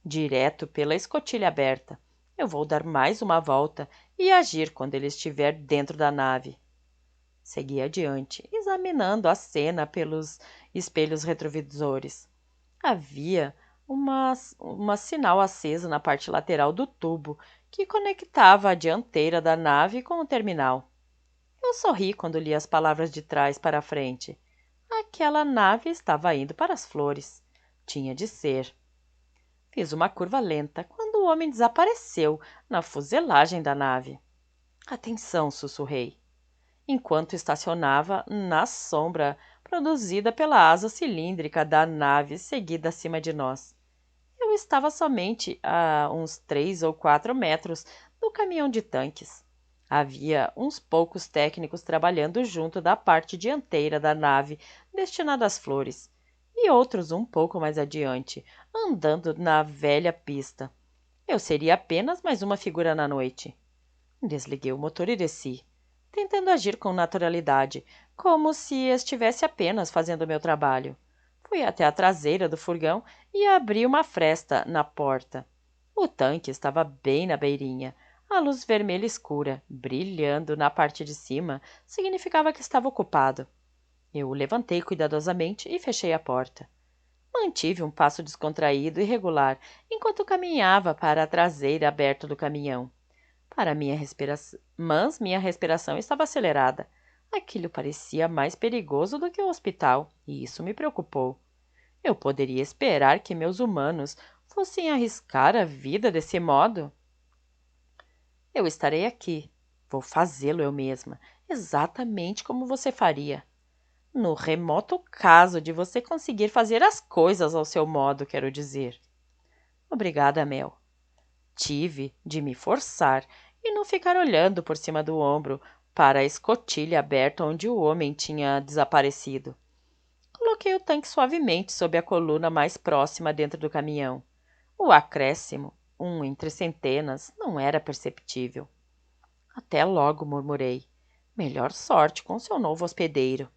Direto pela escotilha aberta. Eu vou dar mais uma volta e agir quando ele estiver dentro da nave. Segui adiante, examinando a cena pelos espelhos retrovisores. Havia uma sinal acesa na parte lateral do tubo que conectava a dianteira da nave com o terminal. Eu sorri quando li as palavras de trás para a frente. Aquela nave estava indo para as flores. Tinha de ser. Fiz uma curva lenta quando o homem desapareceu na fuselagem da nave. Atenção, sussurrei, enquanto estacionava na sombra produzida pela asa cilíndrica da nave seguida acima de nós. Eu estava somente a uns 3 ou 4 metros do caminhão de tanques. Havia uns poucos técnicos trabalhando junto da parte dianteira da nave destinada às flores, e outros um pouco mais adiante, andando na velha pista. Eu seria apenas mais uma figura na noite. Desliguei o motor e desci, tentando agir com naturalidade, como se estivesse apenas fazendo o meu trabalho. Fui até a traseira do furgão e abri uma fresta na porta. O tanque estava bem na beirinha. A luz vermelha escura, brilhando na parte de cima, significava que estava ocupado. Eu o levantei cuidadosamente e fechei a porta. Mantive um passo descontraído e regular enquanto caminhava para a traseira aberta do caminhão. Mas minha respiração estava acelerada. Aquilo parecia mais perigoso do que o hospital, e isso me preocupou. Eu poderia esperar que meus humanos fossem arriscar a vida desse modo? Eu estarei aqui. Vou fazê-lo eu mesma, exatamente como você faria. No remoto caso de você conseguir fazer as coisas ao seu modo, quero dizer. Obrigada, Mel. Tive de me forçar e não ficar olhando por cima do ombro para a escotilha aberta onde o homem tinha desaparecido. Coloquei o tanque suavemente sob a coluna mais próxima dentro do caminhão. O acréscimo, um entre centenas, não era perceptível. Até logo, murmurei. Melhor sorte com seu novo hospedeiro.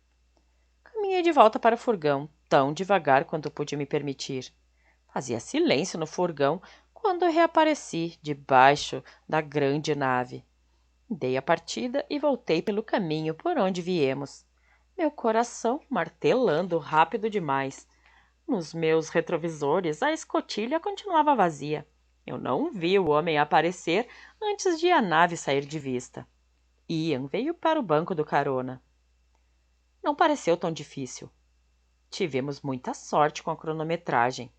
Caminhei de volta para o furgão, tão devagar quanto pude me permitir. Fazia silêncio no furgão quando reapareci debaixo da grande nave. Dei a partida e voltei pelo caminho por onde viemos. Meu coração martelando rápido demais. Nos meus retrovisores, a escotilha continuava vazia. Eu não vi o homem aparecer antes de a nave sair de vista. Ian veio para o banco do carona. Não pareceu tão difícil. Tivemos muita sorte com a cronometragem.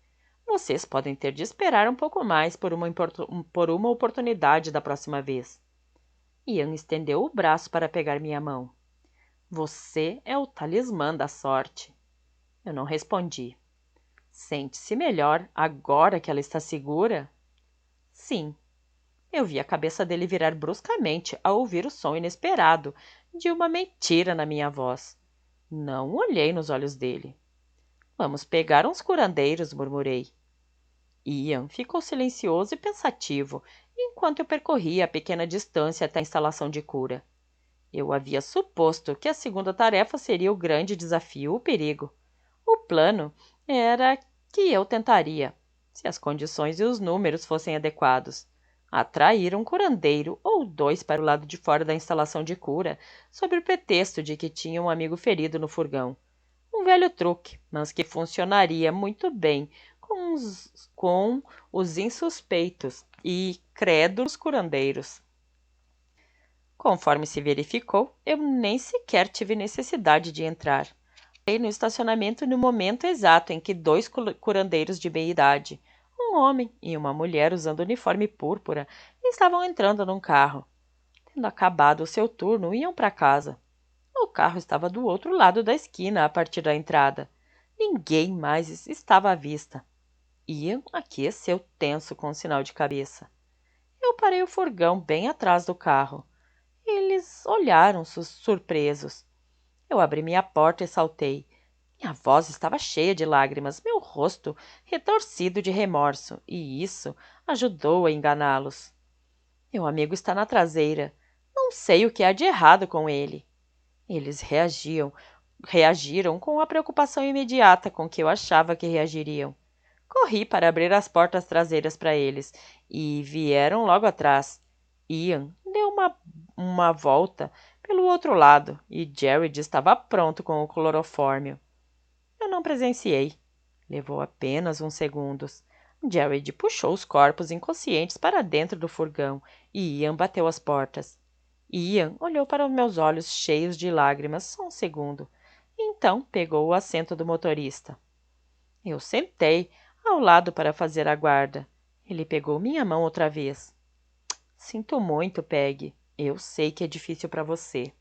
Vocês podem ter de esperar um pouco mais por uma oportunidade da próxima vez. Ian estendeu o braço para pegar minha mão. Você é o talismã da sorte. Eu não respondi. Sente-se melhor agora que ela está segura? Sim. Eu vi a cabeça dele virar bruscamente ao ouvir o som inesperado de uma mentira na minha voz. Não olhei nos olhos dele. Vamos pegar uns curandeiros, murmurei. Ian ficou silencioso e pensativo enquanto eu percorria a pequena distância até a instalação de cura. Eu havia suposto que a segunda tarefa seria o grande desafio, o perigo. O plano era que eu tentaria, se as condições e os números fossem adequados, atrair um curandeiro ou dois para o lado de fora da instalação de cura, sob o pretexto de que tinha um amigo ferido no furgão. Um velho truque, mas que funcionaria muito bem com os insuspeitos e crédulos curandeiros. Conforme se verificou, eu nem sequer tive necessidade de entrar. Entrei no estacionamento no momento exato em que dois curandeiros de meia-idade, um homem e uma mulher usando uniforme púrpura, estavam entrando num carro. Tendo acabado o seu turno, iam para casa. O carro estava do outro lado da esquina, a partir da entrada. Ninguém mais estava à vista. Ian aqueceu tenso com um sinal de cabeça. Eu parei o furgão bem atrás do carro. Eles olharam surpresos. Eu abri minha porta e saltei. Minha voz estava cheia de lágrimas, meu rosto retorcido de remorso, e isso ajudou a enganá-los. Meu amigo está na traseira. Não sei o que há de errado com ele. Eles reagiram com a preocupação imediata com que eu achava que reagiriam. Corri para abrir as portas traseiras para eles e vieram logo atrás. Ian deu uma volta pelo outro lado e Jared estava pronto com o clorofórmio. Eu não presenciei. Levou apenas uns segundos. Jared puxou os corpos inconscientes para dentro do furgão e Ian bateu as portas. Ian olhou para os meus olhos cheios de lágrimas só um segundo. Então pegou o assento do motorista. Eu sentei ao lado para fazer a guarda. Ele pegou minha mão outra vez. Sinto muito, Peg. Eu sei que é difícil para você.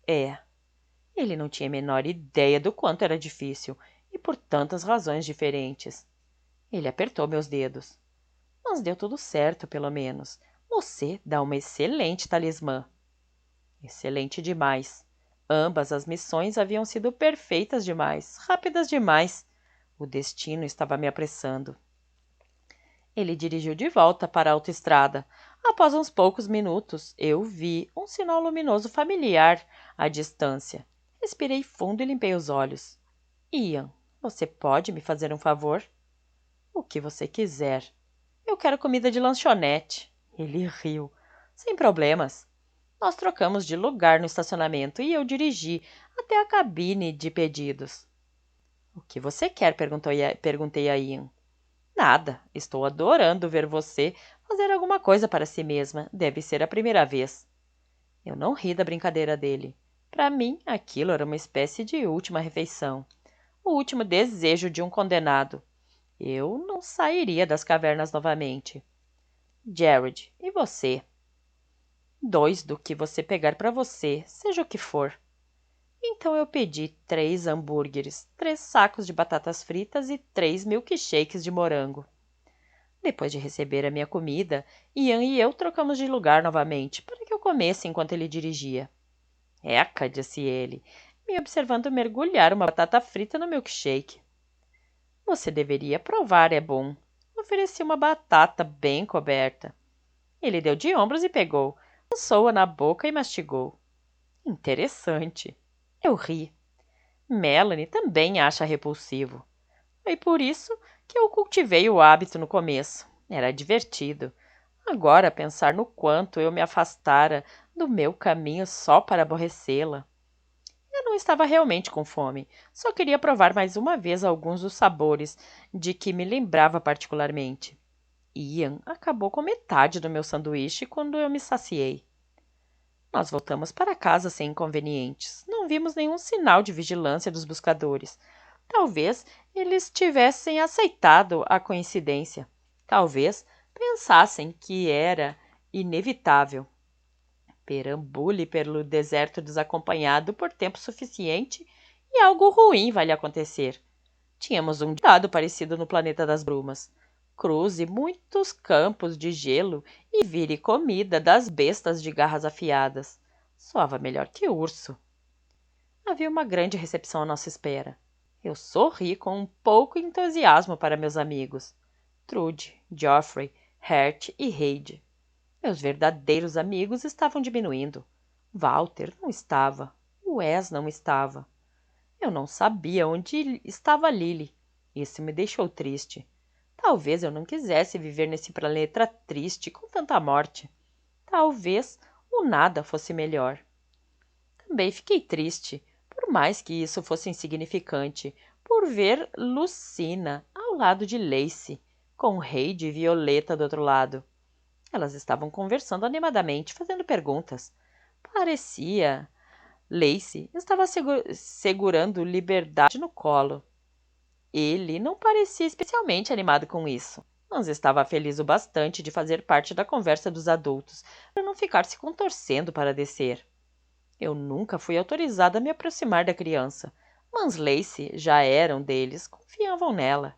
É. Ele não tinha a menor ideia do quanto era difícil, e por tantas razões diferentes. Ele apertou meus dedos. Mas deu tudo certo, pelo menos. Você dá uma excelente talismã. Excelente demais. Ambas as missões haviam sido perfeitas demais, rápidas demais. O destino estava me apressando. Ele dirigiu de volta para a autoestrada. Após uns poucos minutos, eu vi um sinal luminoso familiar à distância. Respirei fundo e limpei os olhos. Ian, você pode me fazer um favor? O que você quiser. Eu quero comida de lanchonete. Ele riu. Sem problemas. Nós trocamos de lugar no estacionamento e eu dirigi até a cabine de pedidos. O que você quer? Perguntei a Ian. Nada. Estou adorando ver você fazer alguma coisa para si mesma. Deve ser a primeira vez. Eu não ri da brincadeira dele. Para mim, aquilo era uma espécie de última refeição. O último desejo de um condenado. Eu não sairia das cavernas novamente. Jared, e você? 2 do que você pegar para você, seja o que for. Então eu pedi 3 hambúrgueres, 3 sacos de batatas fritas e 3 milkshakes de morango. Depois de receber a minha comida, Ian e eu trocamos de lugar novamente, para que eu comesse enquanto ele dirigia. Eca, disse ele, me observando mergulhar uma batata frita no milkshake. Você deveria provar, é bom. Ofereci uma batata bem coberta. Ele deu de ombros e pegou, lançou-a na boca e mastigou. Interessante. Eu ri. Melanie também acha repulsivo. Foi por isso que eu cultivei o hábito no começo. Era divertido. Agora pensar no quanto eu me afastara do meu caminho só para aborrecê-la. Eu não estava realmente com fome. Só queria provar mais uma vez alguns dos sabores de que me lembrava particularmente. Ian acabou com metade do meu sanduíche quando eu me saciei. Nós voltamos para casa sem inconvenientes. Não vimos nenhum sinal de vigilância dos buscadores. Talvez eles tivessem aceitado a coincidência. Talvez pensassem que era inevitável. Perambule pelo deserto desacompanhado por tempo suficiente e algo ruim vai lhe acontecer. Tínhamos um ditado parecido no planeta das brumas. Cruze muitos campos de gelo e vire comida das bestas de garras afiadas. Soava melhor que urso. Havia uma grande recepção à nossa espera. Eu sorri com um pouco entusiasmo para meus amigos. Trude, Geoffrey, Hert e Reid. Meus verdadeiros amigos estavam diminuindo. Walter não estava. Wes não estava. Eu não sabia onde estava Lily. Isso me deixou triste. Talvez eu não quisesse viver nesse planeta triste com tanta morte. Talvez o nada fosse melhor. Também fiquei triste, por mais que isso fosse insignificante, por ver Lucina ao lado de Lacey, com Reid e Violeta do outro lado. Elas estavam conversando animadamente, fazendo perguntas. Parecia. Lacey estava segurando Liberdade no colo. Ele não parecia especialmente animado com isso, mas estava feliz o bastante de fazer parte da conversa dos adultos, para não ficar se contorcendo para descer. Eu nunca fui autorizada a me aproximar da criança, mas Lacey já era um deles, confiavam nela.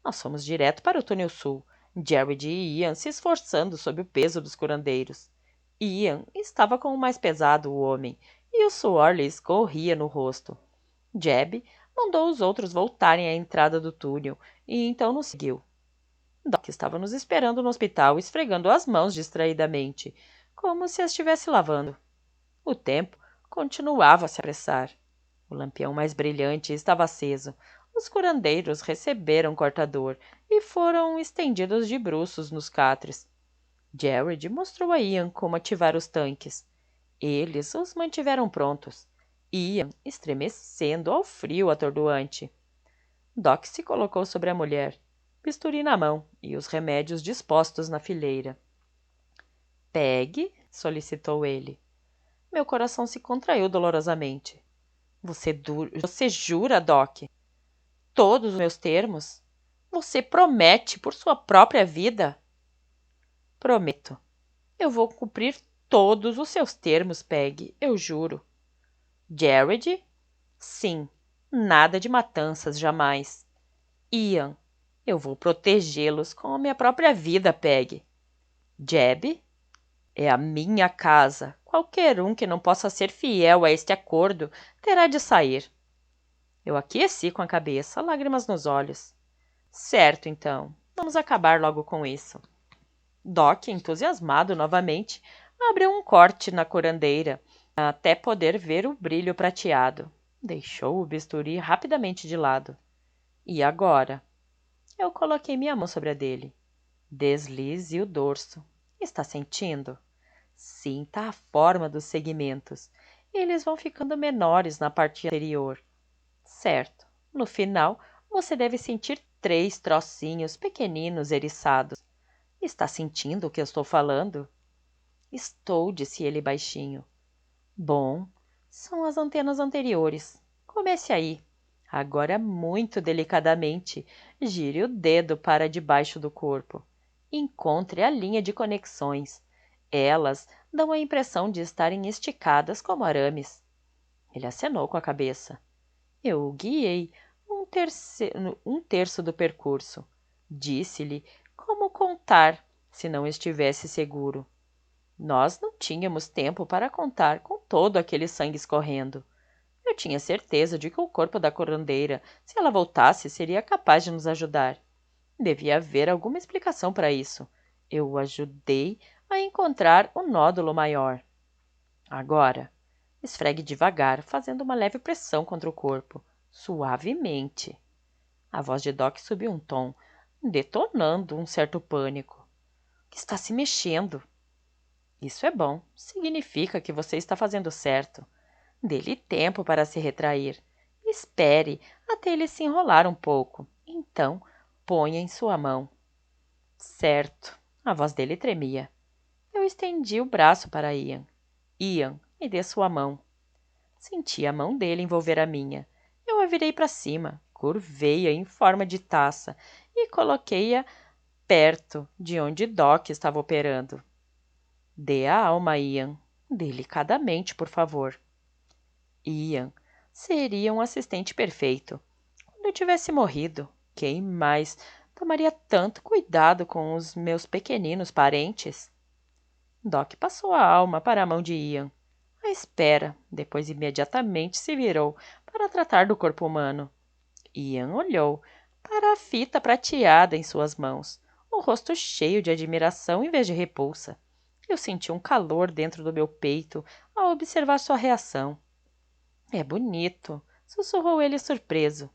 Nós fomos direto para o túnel sul, Jared e Ian se esforçando sob o peso dos curandeiros. Ian estava com o mais pesado, o homem, e o suor lhe escorria no rosto. Jeb mandou os outros voltarem à entrada do túnel e então nos seguiu. Doc estava nos esperando no hospital, esfregando as mãos distraidamente, como se as estivesse lavando. O tempo continuava a se apressar. O lampião mais brilhante estava aceso. Os curandeiros receberam cortador e foram estendidos de bruços nos catres. Jared mostrou a Ian como ativar os tanques. Eles os mantiveram prontos. Ian estremecendo ao frio atordoante. Doc se colocou sobre a mulher, bisturi na mão e os remédios dispostos na fileira. Pegue, solicitou ele. Meu coração se contraiu dolorosamente. Você jura, Doc? Todos os meus termos? Você promete por sua própria vida? Prometo. Eu vou cumprir todos os seus termos, Peg, eu juro. Jared? Sim. Nada de matanças, jamais. Ian? Eu vou protegê-los com a minha própria vida, Peg. Jeb? É a minha casa. Qualquer um que não possa ser fiel a este acordo terá de sair. Eu aqueci com a cabeça, lágrimas nos olhos. Certo, então. Vamos acabar logo com isso. Doc, entusiasmado novamente, abriu um corte na curandeira, até poder ver o brilho prateado. Deixou o bisturi rapidamente de lado. E agora? Eu coloquei minha mão sobre a dele. Deslize o dorso. Está sentindo? Sinta a forma dos segmentos. Eles vão ficando menores na parte anterior. Certo. No final, você deve sentir 3 trocinhos pequeninos eriçados. Está sentindo o que eu estou falando? Estou, disse ele baixinho. Bom, são as antenas anteriores. Comece aí. Agora, muito delicadamente, gire o dedo para debaixo do corpo. Encontre a linha de conexões. Elas dão a impressão de estarem esticadas como arames. Ele acenou com a cabeça. Eu o guiei um terço do percurso. Disse-lhe como contar se não estivesse seguro. Nós não tínhamos tempo para contar com todo aquele sangue escorrendo. Eu tinha certeza de que o corpo da curandeira, se ela voltasse, seria capaz de nos ajudar. Devia haver alguma explicação para isso. Eu o ajudei a encontrar o nódulo maior. Agora, esfregue devagar, fazendo uma leve pressão contra o corpo, suavemente. A voz de Doc subiu um tom, detonando um certo pânico. Está se mexendo. Isso é bom. Significa que você está fazendo certo. Dê-lhe tempo para se retrair. Espere até ele se enrolar um pouco. Então, ponha em sua mão. Certo. A voz dele tremia. Eu estendi o braço para Ian. Ian, me dê sua mão. Senti a mão dele envolver a minha. Eu a virei para cima, curvei-a em forma de taça e coloquei-a perto de onde Doc estava operando. Dê a alma, Ian. Delicadamente, por favor. Ian seria um assistente perfeito. Quando eu tivesse morrido, quem mais tomaria tanto cuidado com os meus pequeninos parentes? Doc passou a alma para a mão de Ian. À espera, depois imediatamente se virou para tratar do corpo humano. Ian olhou para a fita prateada em suas mãos, o rosto cheio de admiração em vez de repulsa. Eu senti um calor dentro do meu peito ao observar sua reação. É bonito, sussurrou ele surpreso.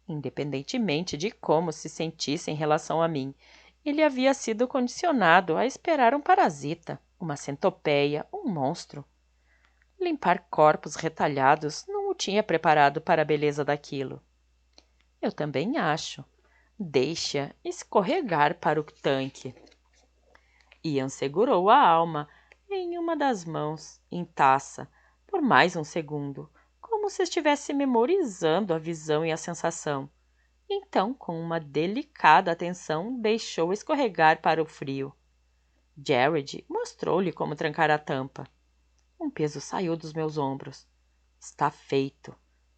Independentemente de como se sentisse em relação a mim, ele havia sido condicionado a esperar um parasita, uma centopeia, um monstro. Limpar corpos retalhados não o tinha preparado para a beleza daquilo. Eu também acho. Deixa escorregar para o tanque. Ian segurou a alma em uma das mãos, em taça, por mais um segundo, como se estivesse memorizando a visão e a sensação. Então, com uma delicada atenção, deixou escorregar para o frio. Jared mostrou-lhe como trancar a tampa. Um peso saiu dos meus ombros. Está feito.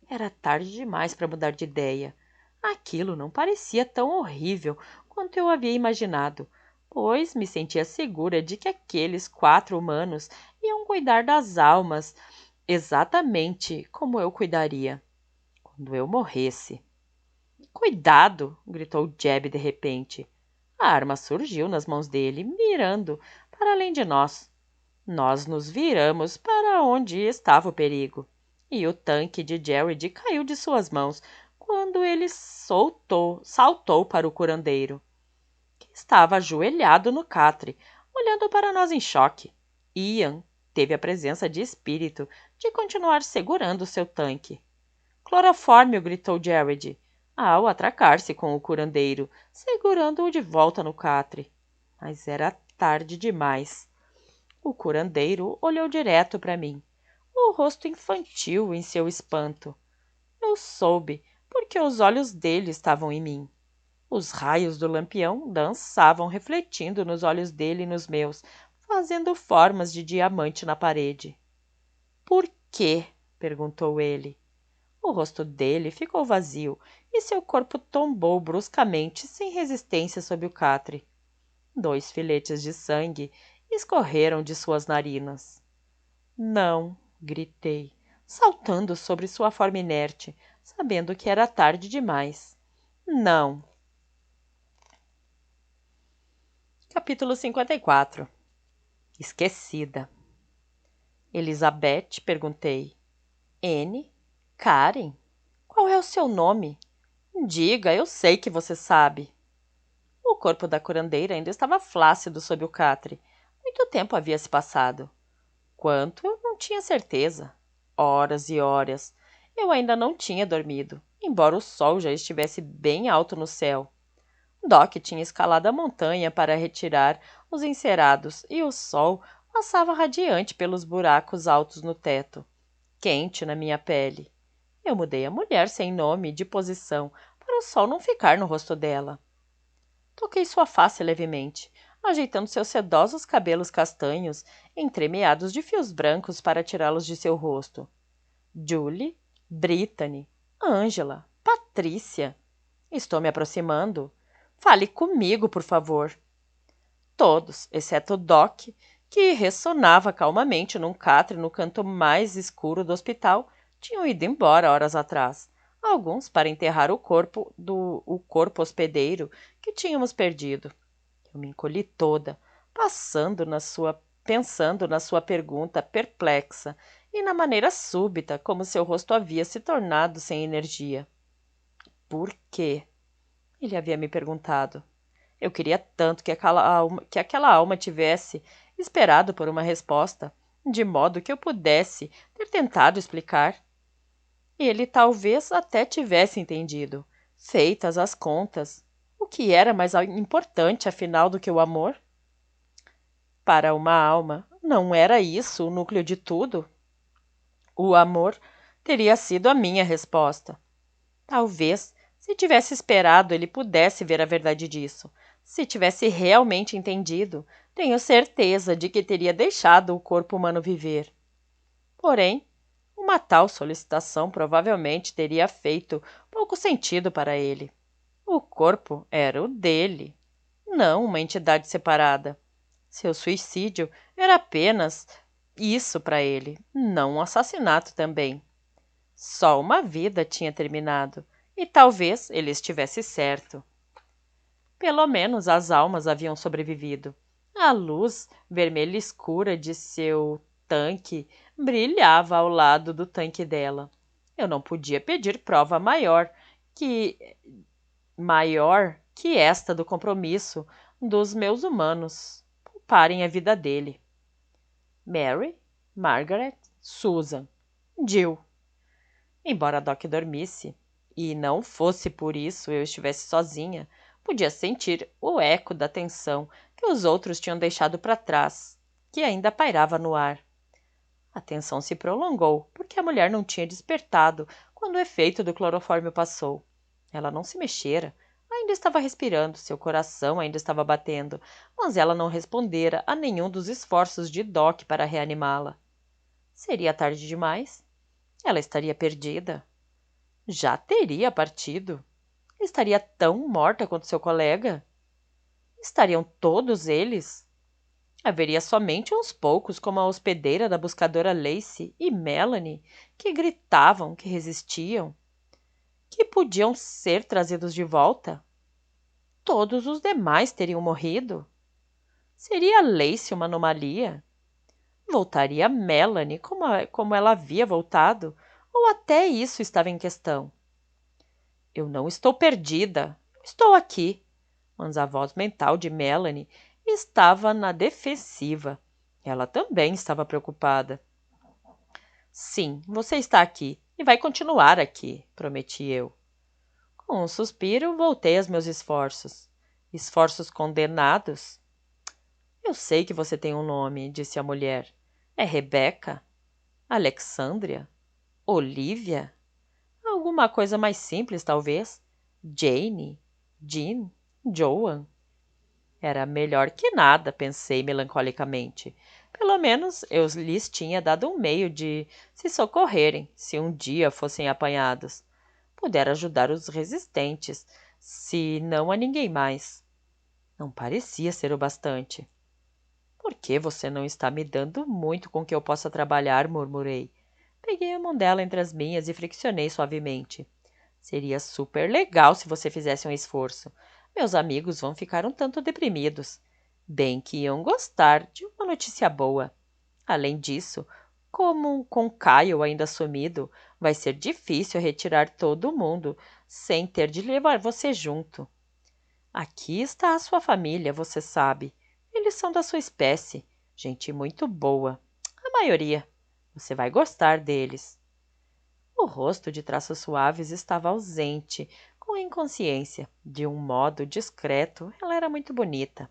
Era tarde demais para mudar de ideia. Aquilo não parecia tão horrível quanto eu havia imaginado, pois me sentia segura de que aqueles 4 humanos iam cuidar das almas exatamente como eu cuidaria quando eu morresse. Cuidado! Gritou Jeb de repente. A arma surgiu nas mãos dele, mirando para além de nós. Nós nos viramos para onde estava o perigo, e o tanque de Jared caiu de suas mãos quando ele saltou para o curandeiro, que estava ajoelhado no catre, olhando para nós em choque. Ian teve a presença de espírito de continuar segurando seu tanque. Clorofórmio! Gritou Jared, ao atracar-se com o curandeiro, segurando-o de volta no catre. Mas era tarde demais. O curandeiro olhou direto para mim, o rosto infantil em seu espanto. Eu soube, porque os olhos dele estavam em mim. Os raios do lampião dançavam refletindo nos olhos dele e nos meus, fazendo formas de diamante na parede. Por quê? Perguntou ele. O rosto dele ficou vazio e seu corpo tombou bruscamente, sem resistência, sob o catre. 2 filetes de sangue escorreram de suas narinas. Não, gritei, saltando sobre sua forma inerte, sabendo que era tarde demais. Não. Capítulo 54. Esquecida. Elizabeth? Perguntei. N? Karen? Qual é o seu nome? Diga, eu sei que você sabe. O corpo da curandeira ainda estava flácido sob o catre. Muito tempo havia se passado. Quanto, eu não tinha certeza. Horas e horas. Eu ainda não tinha dormido, embora o sol já estivesse bem alto no céu. Doc tinha escalado a montanha para retirar os encerados e o sol passava radiante pelos buracos altos no teto, quente na minha pele. Eu mudei a mulher sem nome e de posição para o sol não ficar no rosto dela. Toquei sua face levemente, ajeitando seus sedosos cabelos castanhos, entremeados de fios brancos para tirá-los de seu rosto. Julie, Brittany, Angela, Patrícia. Estou me aproximando. Fale comigo, por favor. Todos, exceto Doc, que ressonava calmamente num catre no canto mais escuro do hospital, tinham ido embora horas atrás. Alguns para enterrar o corpo hospedeiro que tínhamos perdido. Eu me encolhi toda, pensando na sua pergunta perplexa e na maneira súbita como seu rosto havia se tornado sem energia. Por quê? Ele havia me perguntado. Eu queria tanto que aquela alma tivesse esperado por uma resposta, de modo que eu pudesse ter tentado explicar. Ele talvez até tivesse entendido, feitas as contas. O que era mais importante, afinal, do que o amor? Para uma alma, não era isso o núcleo de tudo? O amor teria sido a minha resposta. Talvez, se tivesse esperado, ele pudesse ver a verdade disso. Se tivesse realmente entendido, tenho certeza de que teria deixado o corpo humano viver. Porém, uma tal solicitação provavelmente teria feito pouco sentido para ele. O corpo era o dele, não uma entidade separada. Seu suicídio era apenas isso para ele, não um assassinato também. Só uma vida tinha terminado, E talvez ele estivesse certo. Pelo menos as almas haviam sobrevivido. A luz vermelha escura de seu tanque brilhava ao lado do tanque dela. Eu não podia pedir prova maior que esta do compromisso dos meus humanos pouparem a vida dele. Mary, Margaret, Susan, Jill. Embora Doc dormisse, e não fosse por isso eu estivesse sozinha, podia sentir o eco da tensão que os outros tinham deixado para trás, que ainda pairava no ar. A tensão se prolongou, porque a mulher não tinha despertado quando o efeito do clorofórmio passou. Ela não se mexera, ainda estava respirando, seu coração ainda estava batendo, mas ela não respondera a nenhum dos esforços de Doc para reanimá-la. Seria tarde demais? Ela estaria perdida? Já teria partido? Estaria tão morta quanto seu colega? Estariam todos eles? Haveria somente uns poucos, como a hospedeira da buscadora Lacey e Melanie, que gritavam, que resistiam, que podiam ser trazidos de volta? Todos os demais teriam morrido? Seria Lacey uma anomalia? Voltaria Melanie como ela havia voltado? Ou até isso estava em questão? Eu não estou perdida. Estou aqui. Mas a voz mental de Melanie estava na defensiva. Ela também estava preocupada. Sim, você está aqui e vai continuar aqui, prometi eu. Com um suspiro, voltei aos meus esforços. Esforços condenados? Eu sei que você tem um nome, disse a mulher. É Rebecca? Alexandria? Olivia? Alguma coisa mais simples, talvez? Jane? Jean? Joan? Era melhor que nada, pensei melancolicamente. Pelo menos eu lhes tinha dado um meio de se socorrerem, se um dia fossem apanhados. Pudera ajudar os resistentes, se não a ninguém mais. Não parecia ser o bastante. Por que você não está me dando muito com que eu possa trabalhar? Murmurei. Peguei a mão dela entre as minhas e friccionei suavemente. Seria super legal se você fizesse um esforço. Meus amigos vão ficar um tanto deprimidos. Bem que iam gostar de uma notícia boa. Além disso, como com Kyle ainda sumido, vai ser difícil retirar todo mundo sem ter de levar você junto. Aqui está a sua família, você sabe. Eles são da sua espécie. Gente muito boa. A maioria. Você vai gostar deles. O rosto de traços suaves estava ausente, com inconsciência. De um modo discreto, ela era muito bonita.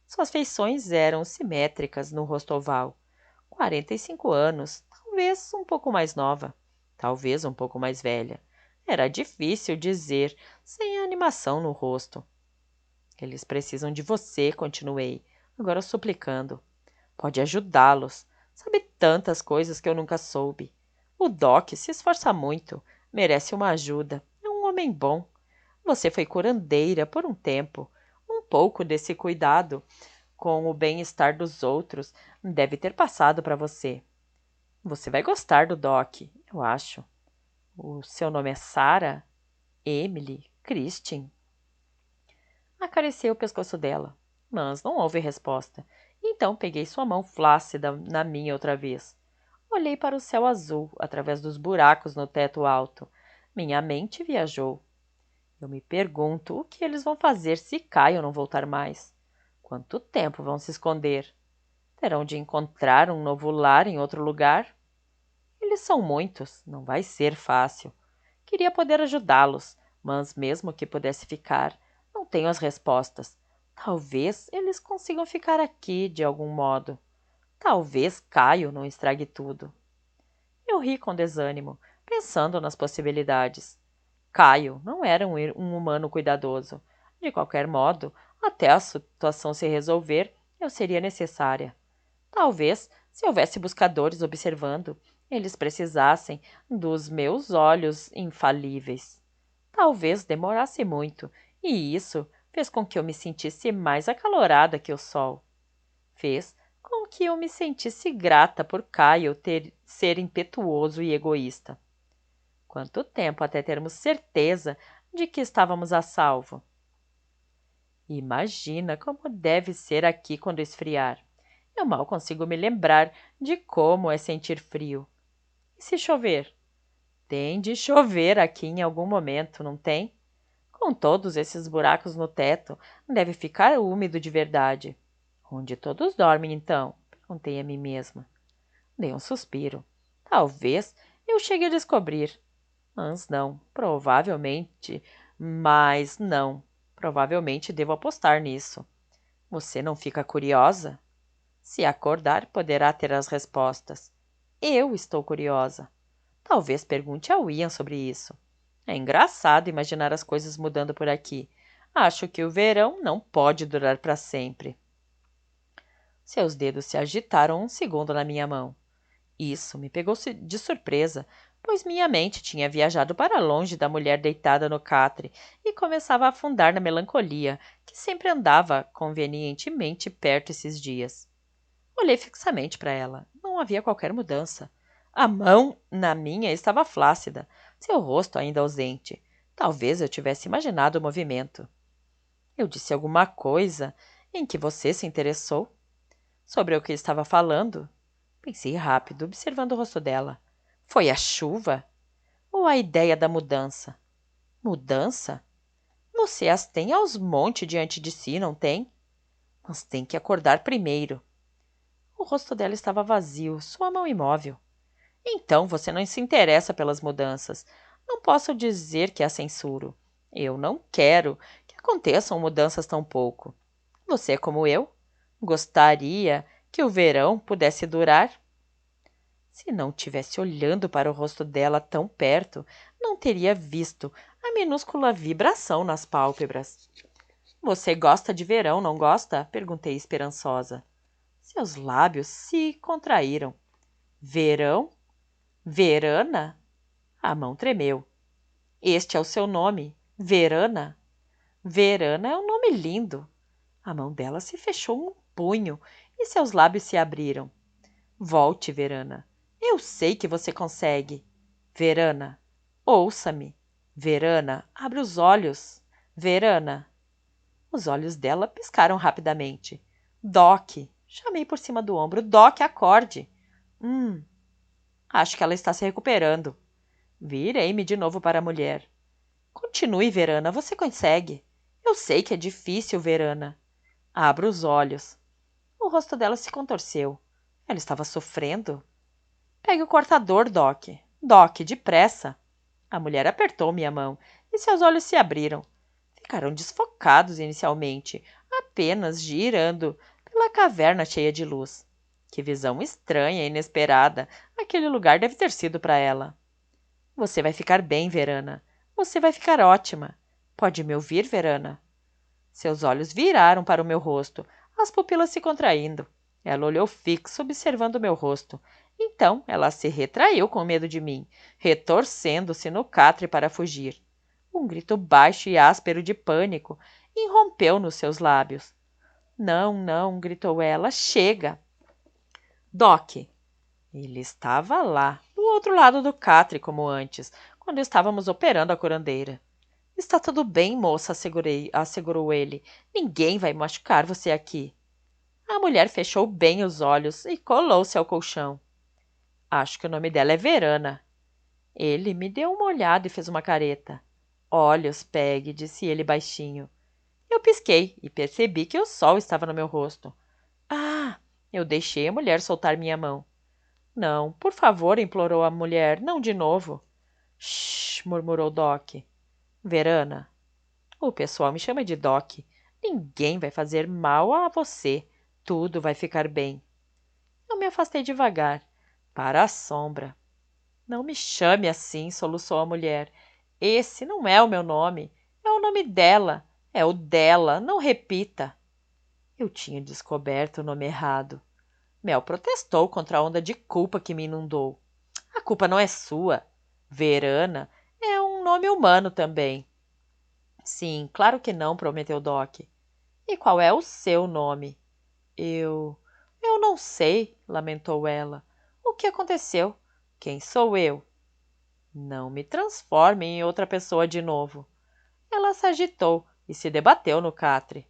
Suas feições eram simétricas no rosto oval. 45 anos, talvez um pouco mais nova, talvez um pouco mais velha. Era difícil dizer, sem animação no rosto. Eles precisam de você, continuei, agora suplicando. Pode ajudá-los. Sabe tantas coisas que eu nunca soube. O Doc se esforça muito, merece uma ajuda. É um homem bom. Você foi curandeira por um tempo. Um pouco desse cuidado com o bem-estar dos outros deve ter passado para você. Você vai gostar do Doc, eu acho. O seu nome é Sarah? Emily? Christine? Acariciei o pescoço dela, mas não houve resposta. Então peguei sua mão flácida na minha outra vez. Olhei para o céu azul, através dos buracos no teto alto. Minha mente viajou. Eu me pergunto o que eles vão fazer se Caio não voltar mais. Quanto tempo vão se esconder? Terão de encontrar um novo lar em outro lugar? Eles são muitos, não vai ser fácil. Queria poder ajudá-los, mas mesmo que pudesse ficar, não tenho as respostas. Talvez eles consigam ficar aqui de algum modo. Talvez Caio não estrague tudo. Eu ri com desânimo, pensando nas possibilidades. Caio não era um humano cuidadoso. De qualquer modo, até a situação se resolver, eu seria necessária. Talvez, se houvesse buscadores observando, eles precisassem dos meus olhos infalíveis. Talvez demorasse muito, e isso fez com que eu me sentisse mais acalorada que o sol. Fez com que eu me sentisse grata por Kyle ser impetuoso e egoísta. Quanto tempo até termos certeza de que estávamos a salvo? Imagina como deve ser aqui quando esfriar. Eu mal consigo me lembrar de como é sentir frio. E se chover? Tem de chover aqui em algum momento, não tem? Com todos esses buracos no teto, deve ficar úmido de verdade. Onde todos dormem, então? Perguntei a mim mesma. Dei um suspiro. Talvez eu chegue a descobrir. Mas não, provavelmente. Mas não. Provavelmente devo apostar nisso. Você não fica curiosa? Se acordar, poderá ter as respostas. Eu estou curiosa. Talvez pergunte ao Ian sobre isso. É engraçado imaginar as coisas mudando por aqui. Acho que o verão não pode durar para sempre. Seus dedos se agitaram um segundo na minha mão. Isso me pegou de surpresa, pois minha mente tinha viajado para longe da mulher deitada no catre e começava a afundar na melancolia que sempre andava convenientemente perto esses dias. Olhei fixamente para ela. Não havia qualquer mudança. A mão na minha estava flácida, seu rosto ainda ausente. Talvez eu tivesse imaginado o movimento. Eu disse alguma coisa em que você se interessou? Sobre o que estava falando? Pensei rápido, observando o rosto dela. Foi a chuva? Ou a ideia da mudança? Mudança? Você as tem aos montes diante de si, não tem? Mas tem que acordar primeiro. O rosto dela estava vazio, sua mão imóvel. Então você não se interessa pelas mudanças. Não posso dizer que a censuro. Eu não quero que aconteçam mudanças tão pouco. Você é como eu? Gostaria que o verão pudesse durar? Se não tivesse olhando para o rosto dela tão perto, não teria visto a minúscula vibração nas pálpebras. Você gosta de verão, não gosta? Perguntei esperançosa. Seus lábios se contraíram. Verão? Verana? A mão tremeu. Este é o seu nome? Verana? Verana é um nome lindo. A mão dela se fechou um punho e seus lábios se abriram. Volte, Verana. Eu sei que você consegue. Verana, ouça-me. Verana, abre os olhos. Verana. Os olhos dela piscaram rapidamente. Doc, chamei por cima do ombro. Doc, acorde. Acho que ela está se recuperando. Virei-me de novo para a mulher. Continue, Verana, você consegue. Eu sei que é difícil, Verana. Abra os olhos. O rosto dela se contorceu. Ela estava sofrendo? Pegue o cortador, Doc. Doc, depressa. A mulher apertou minha mão e seus olhos se abriram. Ficaram desfocados inicialmente, apenas girando pela caverna cheia de luz. Que visão estranha e inesperada aquele lugar deve ter sido para ela. Você vai ficar bem, Verana. Você vai ficar ótima. Pode me ouvir, Verana? Seus olhos viraram para o meu rosto, as pupilas se contraindo. Ela olhou fixo, observando o meu rosto. Então ela se retraiu com medo de mim, retorcendo-se no catre para fugir. Um grito baixo e áspero de pânico irrompeu nos seus lábios. Não, não, gritou ela, chega! Doc! Ele estava lá, do outro lado do catre, como antes, quando estávamos operando a curandeira. Está tudo bem, moça, assegurou ele. Ninguém vai machucar você aqui. A mulher fechou bem os olhos e colou-se ao colchão. Acho que o nome dela é Verana. Ele me deu uma olhada e fez uma careta. Olhos, Peg, disse ele baixinho. Eu pisquei e percebi que o sol estava no meu rosto. Ah! Eu deixei a mulher soltar minha mão. Não, por favor, implorou a mulher, não de novo. Shh, murmurou Doc. Verana, o pessoal me chama de Doc. Ninguém vai fazer mal a você. Tudo vai ficar bem. Eu me afastei devagar, para a sombra. Não me chame assim, soluçou a mulher. Esse não é o meu nome. É o nome dela. É o dela. Não repita. Eu tinha descoberto o nome errado. Mel protestou contra a onda de culpa que me inundou. A culpa não é sua. Verana é um nome humano também. Sim, claro que não, prometeu Doc. E qual é o seu nome? Eu. Eu não sei, lamentou ela. O que aconteceu? Quem sou eu? Não me transforme em outra pessoa de novo. Ela se agitou e se debateu no catre.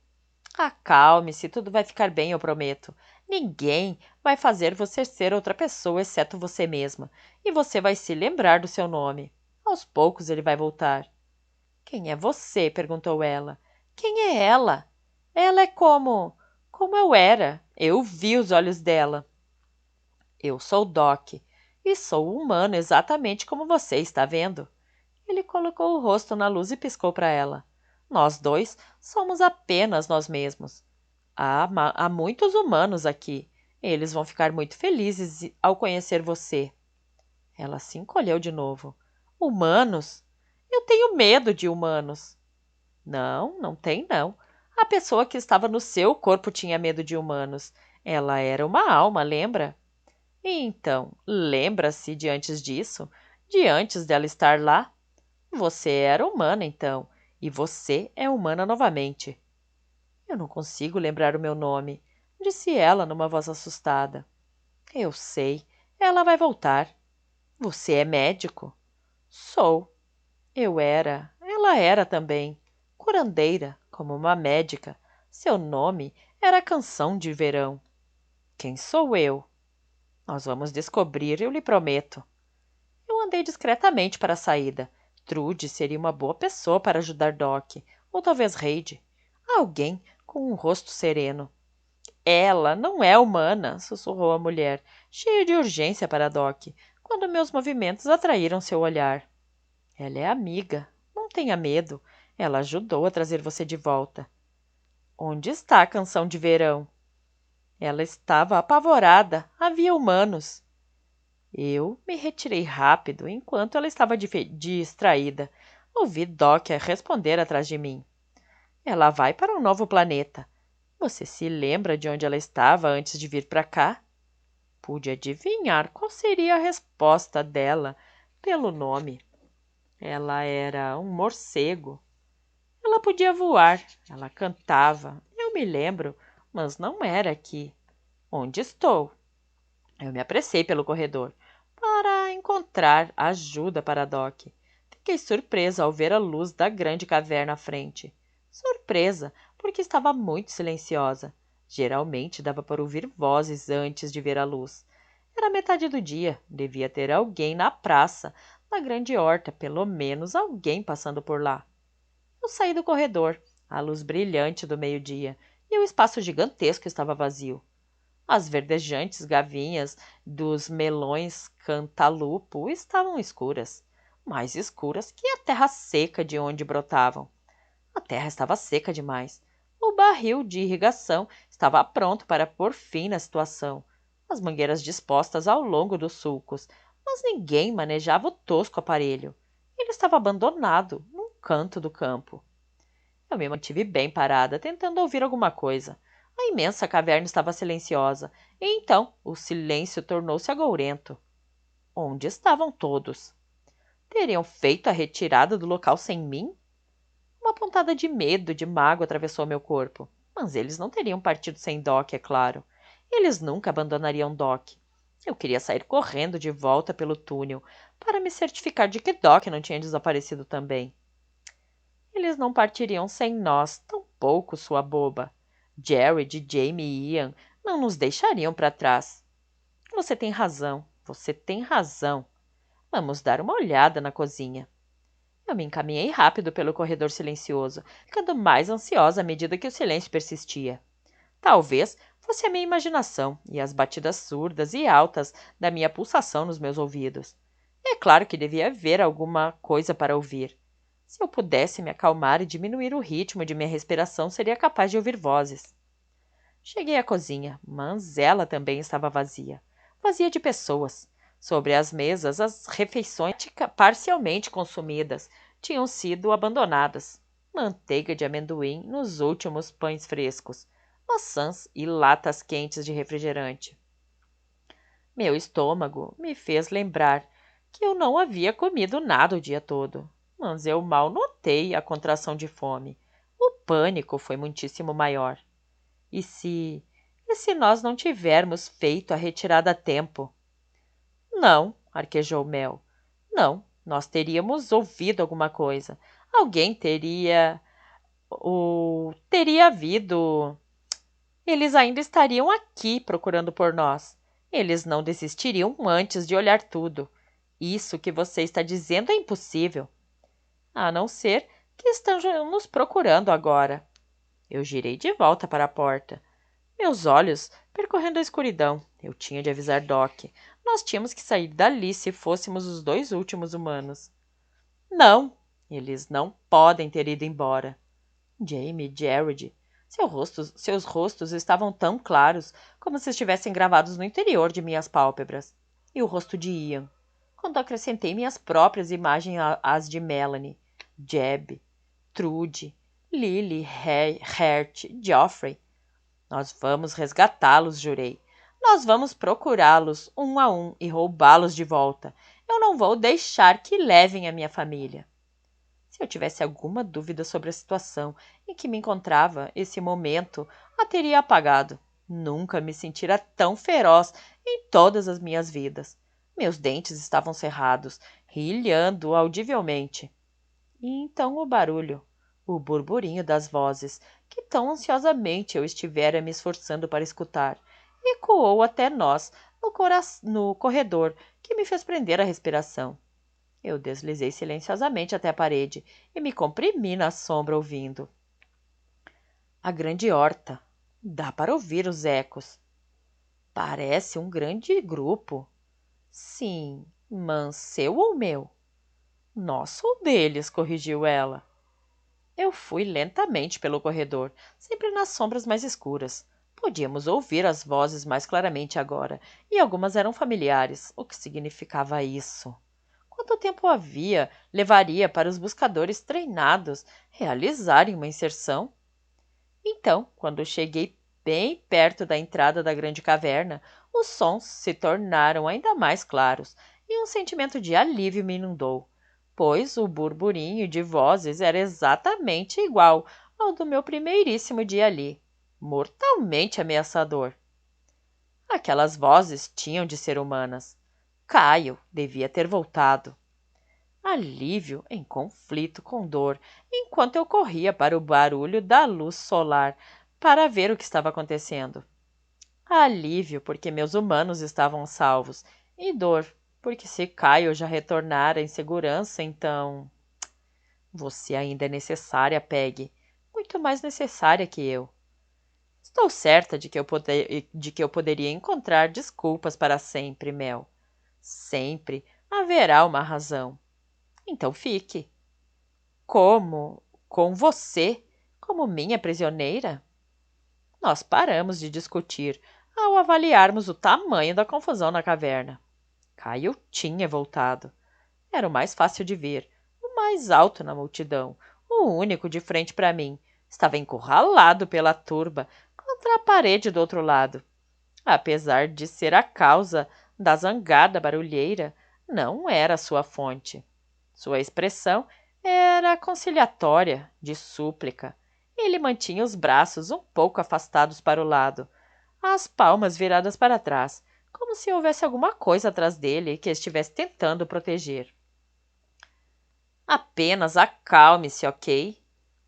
Acalme-se, tudo vai ficar bem, eu prometo. Ninguém vai fazer você ser outra pessoa exceto você mesma, e você vai se lembrar do seu nome. Aos poucos ele vai voltar. Quem é você? Perguntou ela. Quem é ela? Ela é como eu era. Eu vi os olhos dela. Eu sou Doc, e sou humano exatamente como você está vendo. Ele colocou o rosto na luz e piscou para ela. Nós dois somos apenas nós mesmos. Há muitos humanos aqui. Eles vão ficar muito felizes ao conhecer você. Ela se encolheu de novo. Humanos? Eu tenho medo de humanos. Não, não tem não. A pessoa que estava no seu corpo tinha medo de humanos. Ela era uma alma, lembra? Então, lembra-se de antes disso? De antes dela estar lá? Você era humana, então, e você é humana novamente. Eu não consigo lembrar o meu nome, disse ela numa voz assustada. Eu sei, ela vai voltar. Você é médico? Sou. Ela era também. Curandeira, como uma médica. Seu nome era Canção de Verão. Quem sou eu? Nós vamos descobrir, eu lhe prometo. Eu andei discretamente para a saída. Trude seria uma boa pessoa para ajudar Doc, ou talvez Reid. Alguém com um rosto sereno. Ela não é humana, sussurrou a mulher, cheia de urgência para Doc, quando meus movimentos atraíram seu olhar. Ela é amiga. Não tenha medo. Ela ajudou a trazer você de volta. Onde está a Canção de Verão? Ela estava apavorada. Havia humanos. Eu me retirei rápido enquanto ela estava distraída. Ouvi Doc responder atrás de mim. Ela vai para um novo planeta. Você se lembra de onde ela estava antes de vir para cá? Pude adivinhar qual seria a resposta dela pelo nome. Ela era um morcego. Ela podia voar, ela cantava, eu me lembro, mas não era aqui. Onde estou? Eu me apressei pelo corredor para encontrar ajuda para Doc. Fiquei surpresa ao ver a luz da grande caverna à frente. Surpresa, porque estava muito silenciosa. Geralmente dava para ouvir vozes antes de ver a luz. Era metade do dia, devia ter alguém na praça, na grande horta, pelo menos alguém passando por lá. Eu saí do corredor, a luz brilhante do meio-dia, e o espaço gigantesco estava vazio. As verdejantes gavinhas dos melões cantalupo estavam escuras, mais escuras que a terra seca de onde brotavam. A terra estava seca demais. O barril de irrigação estava pronto para pôr fim na situação. As mangueiras dispostas ao longo dos sulcos, mas ninguém manejava o tosco aparelho. Ele estava abandonado num canto do campo. Eu me mantive bem parada, tentando ouvir alguma coisa. A imensa caverna estava silenciosa, e então o silêncio tornou-se agourento. Onde estavam todos? Teriam feito a retirada do local sem mim? Uma pontada de medo, de mágoa atravessou meu corpo. Mas eles não teriam partido sem Doc, é claro. Eles nunca abandonariam Doc. Eu queria sair correndo de volta pelo túnel, para me certificar de que Doc não tinha desaparecido também. Eles não partiriam sem nós, tampouco, sua boba. Jared, Jamie e Ian não nos deixariam para trás. Você tem razão, você tem razão. Vamos dar uma olhada na cozinha. Eu me encaminhei rápido pelo corredor silencioso, ficando mais ansiosa à medida que o silêncio persistia. Talvez fosse a minha imaginação e as batidas surdas e altas da minha pulsação nos meus ouvidos. É claro que devia haver alguma coisa para ouvir. Se eu pudesse me acalmar e diminuir o ritmo de minha respiração, seria capaz de ouvir vozes. Cheguei à cozinha, mas ela também estava vazia. Vazia de pessoas. Sobre as mesas, as refeições parcialmente consumidas tinham sido abandonadas. Manteiga de amendoim nos últimos pães frescos, maçãs e latas quentes de refrigerante. Meu estômago me fez lembrar que eu não havia comido nada o dia todo, mas eu mal notei a contração de fome. O pânico foi muitíssimo maior. E se... E se nós não tivermos feito a retirada a tempo? Não, arquejou Mel. Não, Nós teríamos ouvido alguma coisa. Alguém teria havido. Eles ainda estariam aqui procurando por nós. Eles não desistiriam antes de olhar tudo. Isso que você está dizendo é impossível. A não ser que estejam nos procurando agora. Eu girei de volta para a porta. Meus olhos percorrendo a escuridão. Eu tinha de avisar Doc. Nós tínhamos que sair dali se fôssemos os dois últimos humanos. Não, eles não podem ter ido embora. Jamie e Jared, seus rostos estavam tão claros como se estivessem gravados no interior de minhas pálpebras. E o rosto de Ian, quando acrescentei minhas próprias imagens às de Melanie, Jeb, Trude, Lily, Hert, Geoffrey. Nós vamos resgatá-los, jurei. Nós vamos procurá-los um a um e roubá-los de volta. Eu não vou deixar que levem a minha família. Se eu tivesse alguma dúvida sobre a situação em que me encontrava, esse momento a teria apagado. Nunca me sentira tão feroz em todas as minhas vidas. Meus dentes estavam cerrados, rilhando audivelmente. E então o burburinho das vozes, que tão ansiosamente eu estivera me esforçando para escutar, ecoou até nós no corredor, que me fez prender a respiração. Eu deslizei silenciosamente até a parede e me comprimi na sombra ouvindo. A grande horta. Dá para ouvir os ecos. Parece um grande grupo. Sim, mas seu ou meu? Nosso ou deles, corrigiu ela. Eu fui lentamente pelo corredor, sempre nas sombras mais escuras. Podíamos ouvir as vozes mais claramente agora, e algumas eram familiares. O que significava isso? Quanto tempo levaria para os buscadores treinados realizarem uma inserção? Então, quando cheguei bem perto da entrada da grande caverna, os sons se tornaram ainda mais claros e um sentimento de alívio me inundou, pois o burburinho de vozes era exatamente igual ao do meu primeiríssimo dia ali, mortalmente ameaçador. Aquelas vozes tinham de ser humanas. Caio devia ter voltado. Alívio em conflito com dor, enquanto eu corria para o barulho da luz solar para ver o que estava acontecendo. Alívio porque meus humanos estavam salvos, e dor porque se Caio já retornara em segurança, então... Você ainda é necessária, Peggy. Muito mais necessária que eu. Estou certa de que eu poderia encontrar desculpas para sempre, Mel. Sempre haverá uma razão. Então fique. Como? Com você? Como minha prisioneira? Nós paramos de discutir ao avaliarmos o tamanho da confusão na caverna. Caio tinha voltado. Era o mais fácil de ver, o mais alto na multidão, o único de frente para mim. Estava encurralado pela turba contra a parede do outro lado. Apesar de ser a causa da zangada barulheira, não era sua fonte. Sua expressão era conciliatória, de súplica. Ele mantinha os braços um pouco afastados para o lado, as palmas viradas para trás, como se houvesse alguma coisa atrás dele que estivesse tentando proteger. Apenas acalme-se, ok?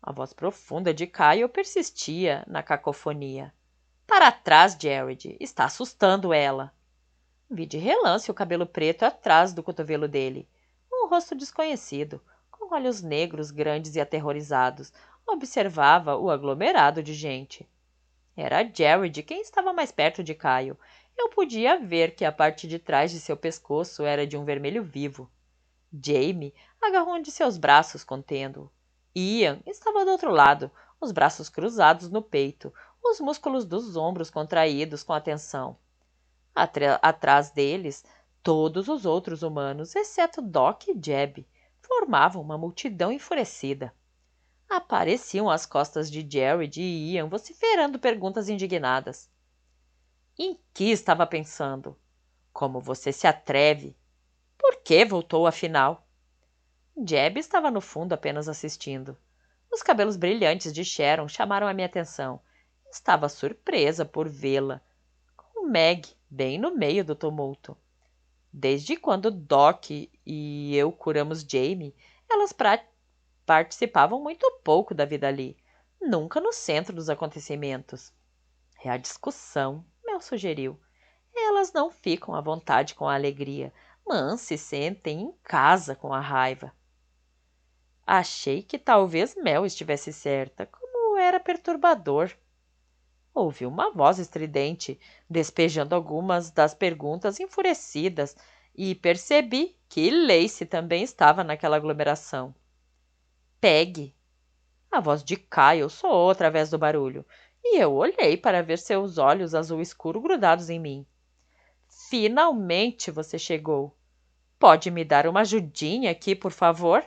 A voz profunda de Caio persistia na cacofonia. Para trás, Jared. Está assustando ela. Vi de relance o cabelo preto atrás do cotovelo dele. Um rosto desconhecido, com olhos negros grandes e aterrorizados, observava o aglomerado de gente. Era Jared quem estava mais perto de Caio. Eu podia ver que a parte de trás de seu pescoço era de um vermelho vivo. Jamie agarrou um de seus braços, contendo-o. Ian estava do outro lado, os braços cruzados no peito, os músculos dos ombros contraídos com a tensão. Atrás deles, todos os outros humanos, exceto Doc e Jeb, formavam uma multidão enfurecida. Apareciam às costas de Jared e Ian vociferando perguntas indignadas. Em que estava pensando? Como você se atreve? Por que voltou afinal? Jeb estava no fundo apenas assistindo. Os cabelos brilhantes de Sharon chamaram a minha atenção. Estava surpresa por vê-la, com Meg bem no meio do tumulto. Desde quando Doc e eu curamos Jamie, elas participavam muito pouco da vida ali, nunca no centro dos acontecimentos. É a discussão, Mel sugeriu. Elas não ficam à vontade com a alegria, mas se sentem em casa com a raiva. Achei que talvez Mel estivesse certa, como era perturbador. Ouvi uma voz estridente, despejando algumas das perguntas enfurecidas, e percebi que Lacey também estava naquela aglomeração. Pegue! A voz de Kyle soou através do barulho, e eu olhei para ver seus olhos azul escuro grudados em mim. Finalmente você chegou. Pode me dar uma ajudinha aqui, por favor?